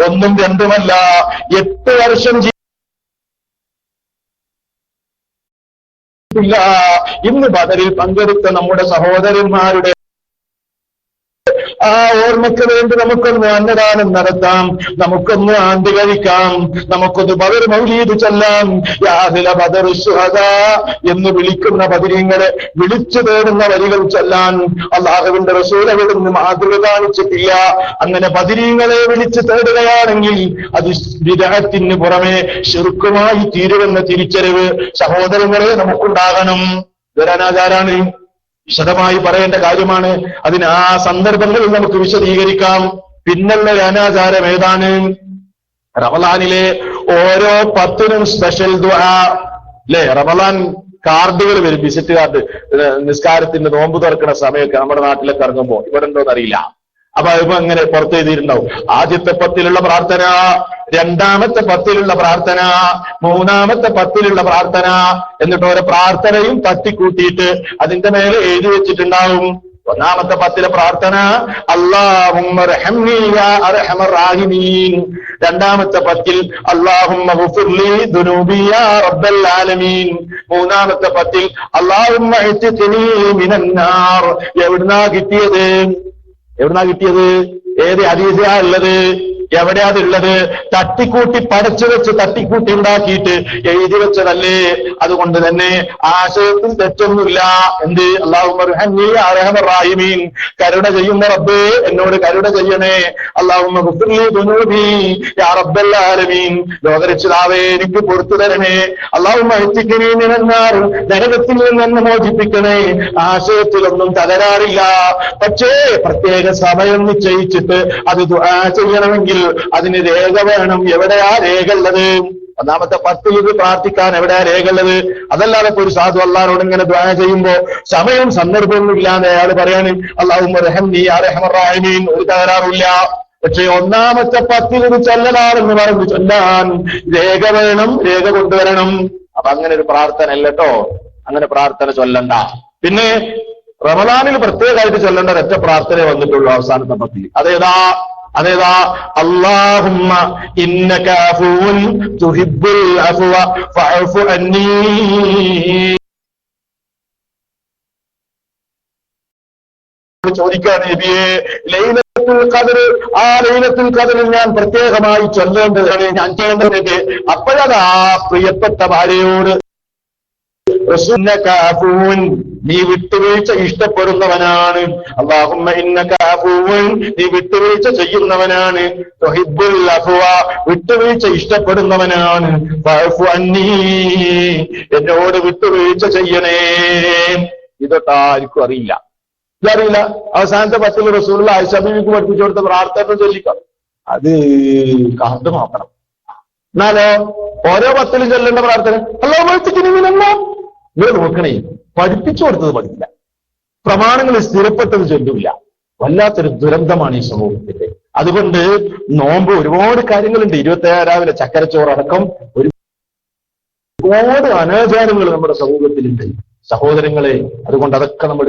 1ഉം 2ഉമല്ല, 8 വർഷം ഇന്ന് ബദറിൽ പങ്കെടുത്ത നമ്മുടെ സഹോദരന്മാരുടെ ആ ഓർമ്മയ്ക്ക് വേണ്ടി നമുക്കൊന്ന് അന്നദാനം നടത്താം, നമുക്കൊന്ന് ആണ്ട് കഴിക്കാം, നമുക്കൊന്ന് ബദർ മൗലീദ് ചൊല്ലാം. യാ അഹ്ല ബദർ ശുഹദാ എന്ന് വിളിക്കുന്ന ബദരീങ്ങളെ വിളിച്ചു തേടുന്ന വരികൾ ചൊല്ലാൻ അല്ലാഹുവിന്റെ റസൂൽ അവിടുന്ന് മാതൃക കാണിച്ചിട്ടില്ല. അങ്ങനെ ബദരീങ്ങളെ വിളിച്ചു തേടുകയാണെങ്കിൽ അത് ബിദ്അത്തിന് പുറമെ ശിർക്കുമായി തീരുമെന്ന തിരിച്ചറിവ് സഹോദരങ്ങളെ നമുക്കുണ്ടാകണം. ഇതൊരനാചാരാണ്, വിശദമായി പറയേണ്ട കാര്യമാണ്. അതിന് ആ സന്ദർഭങ്ങളിൽ നമുക്ക് വിശദീകരിക്കാം. പിന്നുള്ള ഒരു അനാചാരം ഏതാണ്? റമളാനിലെ ഓരോ 10നും സ്പെഷ്യൽ ദുആ അല്ലെ? റമളാൻ കാർഡുകൾ വരും, വിസിറ്റ് കാർഡ്. നിസ്കാരത്തിന്റെ നോമ്പ് തുറക്കുന്ന സമയമൊക്കെ നമ്മുടെ നാട്ടിലൊക്കെ ഇറങ്ങുമ്പോ, ഇവിടെ ഉണ്ടോന്ന് അറിയില്ല. അപ്പൊ ഇപ്പൊ അങ്ങനെ പുറത്ത് എഴുതിയിട്ടുണ്ടാവും. ആദ്യത്തെ 10ലുള്ള പ്രാർത്ഥന, 2ാമത്തെ 10ലുള്ള പ്രാർത്ഥന, 3ാമത്തെ 10ലുള്ള പ്രാർത്ഥന, എന്നിട്ട് ഓരോ പ്രാർത്ഥനയും തട്ടിക്കൂട്ടിയിട്ട് അതിന്റെ മേലെ എഴുതി വെച്ചിട്ടുണ്ടാവും. 1ാമത്തെ 10ലെ പ്രാർത്ഥന അല്ലാഹുമ്മ റഹ്മനി യാ അർഹമർ റഹീമീൻ. 2ാമത്തെ 10ൽ അല്ലാഹുമ്മ ഗഫിർലി ദുനൂബി യാ റബ്ബൽ ആലമീൻ. 3ാമത്തെ 10ൽ അല്ലാഹുമ്മ ഇത്ഖിനി മിനന്നാർ. എവിടുന്നാ കിട്ടിയത്? ഏത് ഹദീസാ ഉള്ളത്? എവിടെയാ അതുള്ളത്? തട്ടിക്കൂട്ടി പടച്ചു വെച്ച് തട്ടിക്കൂട്ടി ഉണ്ടാക്കിയിട്ട് എഴുതി വെച്ചതല്ലേ? അതുകൊണ്ട് തന്നെ ആശയത്തിൽ തെറ്റൊന്നുമില്ല. എന്ത്? അല്ലാഹുമ്മ റഹ്മനി യാ അർഹമർ റഹീമീൻ, കരുണ ചെയ്യുന്ന റബ്ബേ എന്നോട് കരുണ ചെയ്യണേ. അല്ലാഹുമ്മ ഗഫിർലി ദുനൂബി യാ റബ്ബൽ ആലമീൻ, ലോകരക്ഷിതാവേ എനിക്ക് പുറത്തു തരണേ. അല്ലാഹുമ്മ ഇത്ഖിനി മിനന്നാർ, നരകത്തിൽ നിന്ന് മോചിപ്പിക്കണേ. ആശയത്തിലൊന്നും തകരാറില്ല. പക്ഷേ പ്രത്യേക സമയം നിശ്ചയിച്ചിട്ട് അത് ദുആ ചെയ്യണമെങ്കിൽ അതിന് രേഖ വേണം. എവിടെയാ രേഖ ഉള്ളത്? 1ാമത്തെ 10ൽ ഇത് പ്രാർത്ഥിക്കാൻ എവിടെയാ രേഖ ഉള്ളത്? അതല്ലാതെ ഒരു സാധു അള്ളാഹുവോട് ഇങ്ങനെ ദുആ ചെയ്യുമ്പോ സമയം സന്ദർഭമൊന്നും ഇല്ലാതെ അയാൾ പറയാണ് അല്ലാഹുമ്മ റഹ്മനി യാ അർഹമർ റഹീമീൻ, ഒരു തകരാറില്ല. പക്ഷേ 1ാമത്തെ 10ൽ ഇത് ചൊല്ലലാണെന്ന് പറഞ്ഞു ചൊല്ലാൻ രേഖ വേണം, രേഖ കൊണ്ടുവരണം. അപ്പൊ അങ്ങനെ ഒരു പ്രാർത്ഥന അല്ലട്ടോ, അങ്ങനെ പ്രാർത്ഥന ചൊല്ലണ്ട. പിന്നെ റമളാനിൽ പ്രത്യേകമായിട്ട് ചൊല്ലേണ്ട ഒരൊറ്റ പ്രാർത്ഥന വന്നിട്ടുള്ളൂ അവസാനത്തെ 10ൽ. അതേതാ? അല്ലാഹുമ്മ ഇന്നക അഫൂൻ തുഹിബ്ബുൽ അഫ്വ ഫഅഫു അന്നീ. ചോദിക്കാണ് നബിയെ, ലൈലത്തുൽ ഖദ്ർ, ആ ലൈലത്തുൽ ഖദ്റിൽ ഞാൻ പ്രത്യേകമായി ചൊല്ലേണ്ടതാണ്, ഞാൻ ചെയ്യേണ്ടത്. അപ്പോഴതാ പ്രിയപ്പെട്ട ഭാര്യയോട് നീ വിട്ടുവീഴ്ച ഇഷ്ടപ്പെടുന്നവനാണ്. അല്ലാഹുമ്മ ഇന്നക അഫൂൻ, നീ വിട്ടുവീഴ്ച ചെയ്യുന്നവനാണ്. തുഹിബ്ബുൽ അഫ്വ, വിട്ടുവീഴ്ച ഇഷ്ടപ്പെടുന്നവനാണ്. ഫഅഫു അന്നീ, എന്നോട് വിട്ടുവീഴ്ച ചെയ്യണേ. ഇതൊക്കെ ആർക്കും അറിയില്ല. ഇതറിയില്ല. അവസാനത്തെ 10ൽ റസൂലുള്ളാഹി ആയിഷ ബീവിക്ക് പഠിപ്പിച്ചു കൊടുത്ത പ്രാർത്ഥന ചൊല്ലിക്കാം. അത് കാർഡ് നോക്കണം. എന്നാലോ ഓരോ 10ലും ചൊല്ലേണ്ട പ്രാർത്ഥന നിങ്ങൾ നോക്കണേ, പഠിപ്പിച്ചു കൊടുത്തത് പഠിക്കില്ല, പ്രമാണങ്ങൾ സ്ഥിരപ്പെട്ടത് ചൊല്ലില്ല. വല്ലാത്തൊരു ദുരന്തമാണ് ഈ സമൂഹത്തിന്റെ. അതുകൊണ്ട് നോമ്പ് ഒരുപാട് കാര്യങ്ങളുണ്ട്. 27 രാവിലെ ചക്കരച്ചോറടക്കം ഒരുപാട് അനാചാരങ്ങൾ നമ്മുടെ സമൂഹത്തിലുണ്ട് സഹോദരങ്ങളെ. അതുകൊണ്ട് അതൊക്കെ നമ്മൾ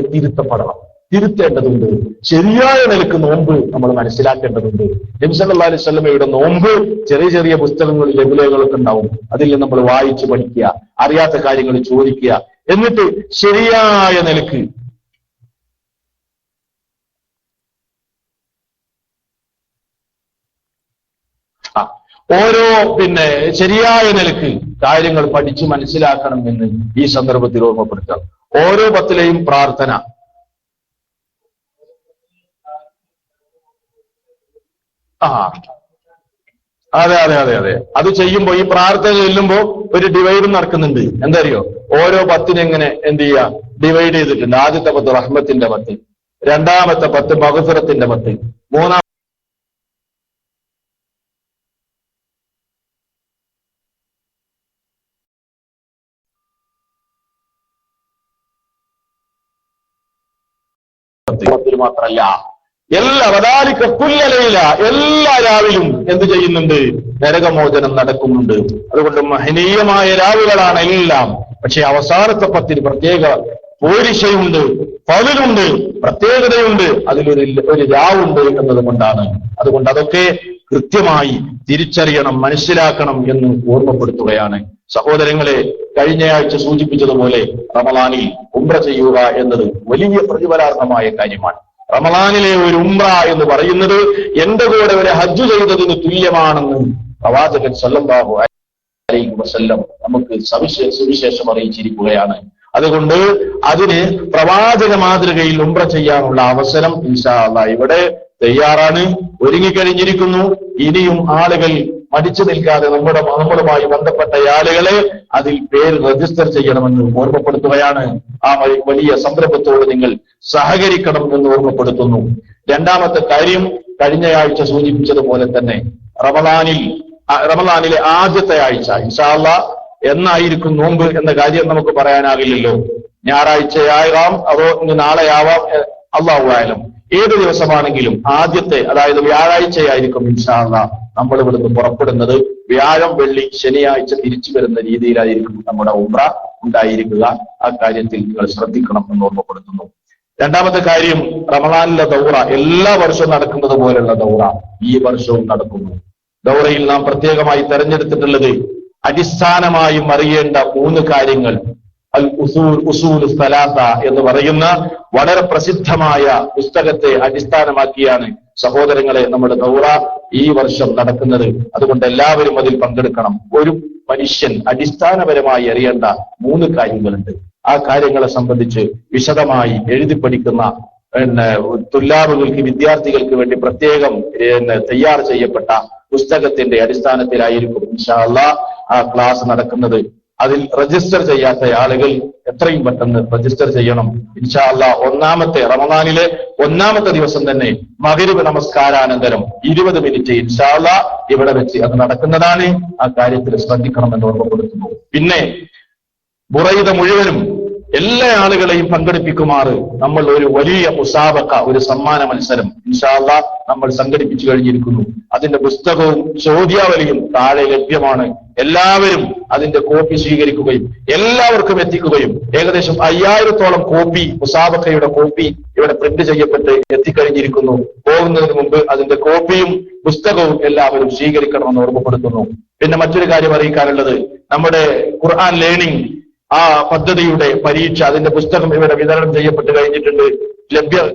തിരുത്തേണ്ടതുണ്ട്. ശരിയായ നിലക്ക് നോമ്പ് നമ്മൾ മനസ്സിലാക്കേണ്ടതുണ്ട്. നബി സല്ലല്ലാഹു അലൈഹി വസല്ലമയുടെ നോമ്പ് ചെറിയ ചെറിയ പുസ്തകങ്ങൾ ലെബുലകളൊക്കെ ഉണ്ടാവും. അതിൽ നമ്മൾ വായിച്ചു പഠിക്കുക, അറിയാത്ത കാര്യങ്ങൾ ചോദിക്കുക, എന്നിട്ട് ശരിയായ നിലക്ക് ഓരോ ശരിയായ നിലക്ക് കാര്യങ്ങൾ പഠിച്ചു മനസ്സിലാക്കണം എന്ന് ഈ സന്ദർഭത്തിൽ ഓർമ്മപ്പെടുത്തണം. ഓരോ 10ലെയും പ്രാർത്ഥന അതെ. അത് ചെയ്യുമ്പോ, ഈ പ്രാർത്ഥന ചെല്ലുമ്പോ ഒരു ഡിവൈഡും നടക്കുന്നുണ്ട്. എന്താ അറിയോ? ഓരോ 10നെ എങ്ങനെ എന്ത് ചെയ്യുക, ഡിവൈഡ് ചെയ്തിട്ടുണ്ട്. ആദ്യത്തെ 10 റഹ്മത്തിന്റെ 10, രണ്ടാമത്തെ 10 മഗ്ഫിറത്തിന്റെ 10, മൂന്നാം മാത്രല്ല എല്ലാ രാവിലും എന്ത് ചെയ്യുന്നുണ്ട്? നരകമോചനം നടക്കുന്നുണ്ട്. അതുകൊണ്ട് മഹനീയമായ രാവുകളാണ് എല്ലാം. പക്ഷെ അവസാനത്തെ 10 പ്രത്യേക പോരിശയുണ്ട്, പതിലുണ്ട്, പ്രത്യേകതയുണ്ട്, അതിലൊരു രാവുണ്ട് എന്നതുകൊണ്ടാണ്. അതുകൊണ്ട് അതൊക്കെ കൃത്യമായി തിരിച്ചറിയണം, മനസ്സിലാക്കണം എന്ന് ഓർമ്മപ്പെടുത്തുകയാണ്. സഹോദരങ്ങളെ, കഴിഞ്ഞയാഴ്ച സൂചിപ്പിച്ചതുപോലെ റമളാനിൽ ഉംറ ചെയ്യുക എന്നത് വലിയ പ്രതിഫലാർഹമായ കാര്യമാണ്. റമളാനിലെ ഒരു ഉംറ എന്ന് പറയുന്നത് എന്റെ കൂടെ ഒരു ഹജ്ജ് ചെയ്തതിന് തുല്യമാണെന്ന് പ്രവാചകൻ സല്ലല്ലാഹു അലൈഹി വസല്ലം നമുക്ക് സുവിശേഷം അറിയിച്ചിരിക്കുകയാണ്. അതുകൊണ്ട് അതിന് പ്രവാചക മാതൃകയിൽ ഉംറ ചെയ്യാനുള്ള അവസരം ഇൻഷാ അല്ലാഹ് ഇവിടെ തയ്യാറാണ്, ഒരുങ്ങിക്കഴിഞ്ഞിരിക്കുന്നു. ഇനിയും ആളുകൾ മടിച്ചു നിൽക്കാതെ നമ്മളുമായി ബന്ധപ്പെട്ട ആളുകളെ അതിൽ പേര് രജിസ്റ്റർ ചെയ്യണമെന്ന് ഓർമ്മപ്പെടുത്തുകയാണ്. ആ വലിയ സംരംഭത്തോട് നിങ്ങൾ സഹകരിക്കണം എന്ന് ഓർമ്മപ്പെടുത്തുന്നു. രണ്ടാമത്തെ കാര്യം, കഴിഞ്ഞയാഴ്ച സൂചിപ്പിച്ചതുപോലെ തന്നെ റമളാനിലെ ആദ്യത്തെ ആഴ്ച ഇൻഷാ അല്ലാഹ് എന്നായിരിക്കും നോമ്പ് എന്ന കാര്യം നമുക്ക് പറയാനാകില്ലല്ലോ. ഞായറാഴ്ചയാകാം, അതോ ഇന്ന് നാളെയാവാം, അല്ലാഹു അഅലം. ഏത് ദിവസമാണെങ്കിലും ആദ്യത്തെ, അതായത് വ്യാഴാഴ്ചയായിരിക്കും ഇൻഷാ അല്ലാഹ് നമ്മൾ ഇവിടുന്ന് പുറപ്പെടുന്നത്. വ്യാഴം, വെള്ളി, ശനിയാഴ്ച തിരിച്ചു വരുന്ന രീതിയിലായിരിക്കും നമ്മുടെ ഉംറ ഉണ്ടായിരിക്കുക. ആ കാര്യത്തിൽ നിങ്ങൾ ശ്രദ്ധിക്കണം എന്ന് ഓർമ്മപ്പെടുത്തുന്നു. രണ്ടാമത്തെ കാര്യം, റമളാനിലെ ദൗറ എല്ലാ വർഷവും നടക്കുന്നത് പോലെയുള്ള ദൗറ ഈ വർഷവും നടക്കുന്നു. ദൗറയിൽ നാം പ്രത്യേകമായി തെരഞ്ഞെടുത്തിട്ടുള്ളത് അടിസ്ഥാനമായും അറിയേണ്ട 3 കാര്യങ്ങൾ. അൽ ഉസൂൽ സലാസ എന്ന് പറയുന്ന വളരെ പ്രസിദ്ധമായ പുസ്തകത്തെ അടിസ്ഥാനമാക്കിയാണ് സഹോദരങ്ങളെ നമ്മുടെ ദൗറ ഈ വർഷം നടക്കുന്നത്. അതുകൊണ്ട് എല്ലാവരും അതിൽ പങ്കെടുക്കണം. ഒരു മനുഷ്യൻ അടിസ്ഥാനപരമായി അറിയേണ്ട 3 കാര്യങ്ങളുണ്ട്. ആ കാര്യങ്ങളെ സംബന്ധിച്ച് വിശദമായി എഴുതി പഠിക്കുന്ന തുല്ലാബുകൾക്ക്, വിദ്യാർത്ഥികൾക്ക് വേണ്ടി പ്രത്യേകം തയ്യാർ ചെയ്യപ്പെട്ട പുസ്തകത്തിന്റെ അടിസ്ഥാനത്തിലായിരിക്കും ഇൻഷാ അല്ലാഹ് ആ ക്ലാസ് നടക്കുന്നത്. അതിൽ രജിസ്റ്റർ ചെയ്യാത്ത ആളുകൾ എത്രയും പെട്ടെന്ന് രജിസ്റ്റർ ചെയ്യണം. ഇൻഷാ അല്ലാഹ് റമളാനിലെ 1ാമത്തെ ദിവസം തന്നെ മഗ്രിബ് നമസ്കാരാനന്തരം 20 മിനിറ്റ് ഇൻഷാ അല്ലാഹ് ഇവിടെ വെച്ച് അത് നടക്കുന്നതാണ്. ആ കാര്യത്തിൽ ശ്രദ്ധിക്കണമെന്ന് ഓർമ്മപ്പെടുത്തുന്നു. പിന്നെ ബുറൈദ മുഴുവനും എല്ലാ ആളുകളെയും പങ്കെടുപ്പിക്കുമാറ് നമ്മൾ ഒരു വലിയ മുസാബക്ക, ഒരു സമ്മാന മത്സരം ഇൻഷാ അല്ലാഹ് നമ്മൾ സംഘടിപ്പിച്ചു കഴിഞ്ഞിരിക്കുന്നു. അതിന്റെ പുസ്തകവും ചോദ്യാവലിയും താഴെ ലഭ്യമാണ്. എല്ലാവരും അതിന്റെ കോപ്പി സ്വീകരിക്കുകയും എല്ലാവർക്കും എത്തിക്കുകയും ഏകദേശം 5000-ഓളം കോപ്പി, മുസാബക്കയുടെ കോപ്പി ഇവിടെ പ്രിന്റ് ചെയ്യപ്പെട്ട് എത്തിക്കഴിഞ്ഞിരിക്കുന്നു. പോകുന്നതിന് മുമ്പ് അതിന്റെ കോപ്പിയും പുസ്തകവും എല്ലാവരും സ്വീകരിക്കണമെന്ന് ഓർമ്മപ്പെടുത്തുന്നു. പിന്നെ മറ്റൊരു കാര്യം അറിയിക്കാനുള്ളത്, നമ്മുടെ ഖുർആൻ ലേണിംഗ് ആ പദ്ധതിയുടെ പരീക്ഷ, അതിന്റെ പുസ്തകം ഇവിടെ വിതരണം ചെയ്യപ്പെട്ട് കഴിഞ്ഞിട്ടുണ്ട്.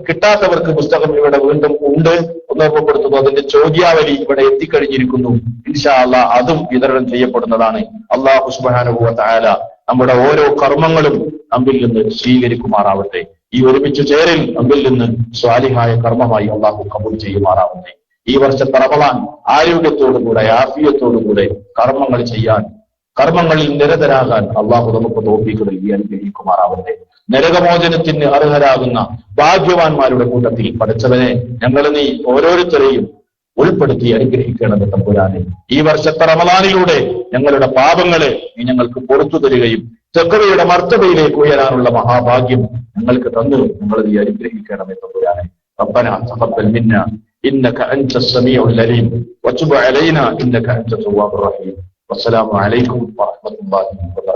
കിട്ടാത്തവർക്ക് പുസ്തകം ഇവിടെ വീണ്ടും ഉണ്ട് എന്ന് ഓർമ്മപ്പെടുത്തുന്നു. അതിന്റെ ചോദ്യാവലി ഇവിടെ എത്തിക്കഴിഞ്ഞിരിക്കുന്നു. ഇൻഷാ അല്ലാഹ് അതും വിതരണം ചെയ്യപ്പെടുന്നതാണ്. അല്ലാഹു സുബ്ഹാനഹു വ തആല നമ്മുടെ ഓരോ കർമ്മങ്ങളും നമ്മിൽ നിന്ന് സ്വീകരിക്കുമാറാവട്ടെ. ഈ ഒരുമിച്ച് ചേരൽ നമ്മിൽ നിന്ന് സ്വാലിഹായ കർമ്മമായി അല്ലാഹു കബൂൽ ചെയ്യുമാറാവട്ടെ. ഈ വർഷത്തെ റമളാൻ ആരോഗ്യത്തോടുകൂടെ, ആഫിയത്തോടുകൂടെ കർമ്മങ്ങൾ ചെയ്യാൻ, കർമ്മങ്ങളിൽ നിരതരാകാൻ അള്ളാഹു നമുക്ക് തൗഫീഖ് നൽകി അനുഗ്രഹിക്കുമാറാവട്ടെ. നരകമോചനത്തിന് അർഹരാകുന്ന ഭാഗ്യവാന്മാരുടെ കൂട്ടത്തിൽ പടച്ചവനെ ഞങ്ങൾ നീ ഓരോരുത്തരെയും ഉൾപ്പെടുത്തി അനുഗ്രഹിക്കണമേ തമ്പുരാനെ. ഈ വർഷത്തെ റമളാനിലൂടെ ഞങ്ങളുടെ പാപങ്ങളെ നീ ഞങ്ങൾക്ക് പുറത്തു തരികയും തഖ്വയുടെ മർത്തബയിലേക്ക് ഉയരാനുള്ള മഹാഭാഗ്യം ഞങ്ങൾക്ക് തന്നു ഞങ്ങൾ നീ അനുഗ്രഹിക്കണമേ തമ്പുരാനെ. ربنا تقبل منا إنك أنت السميع العليم وتب علينا إنك أنت التواب الرحيم. والسلام عليكم ورحمة الله وبركاته.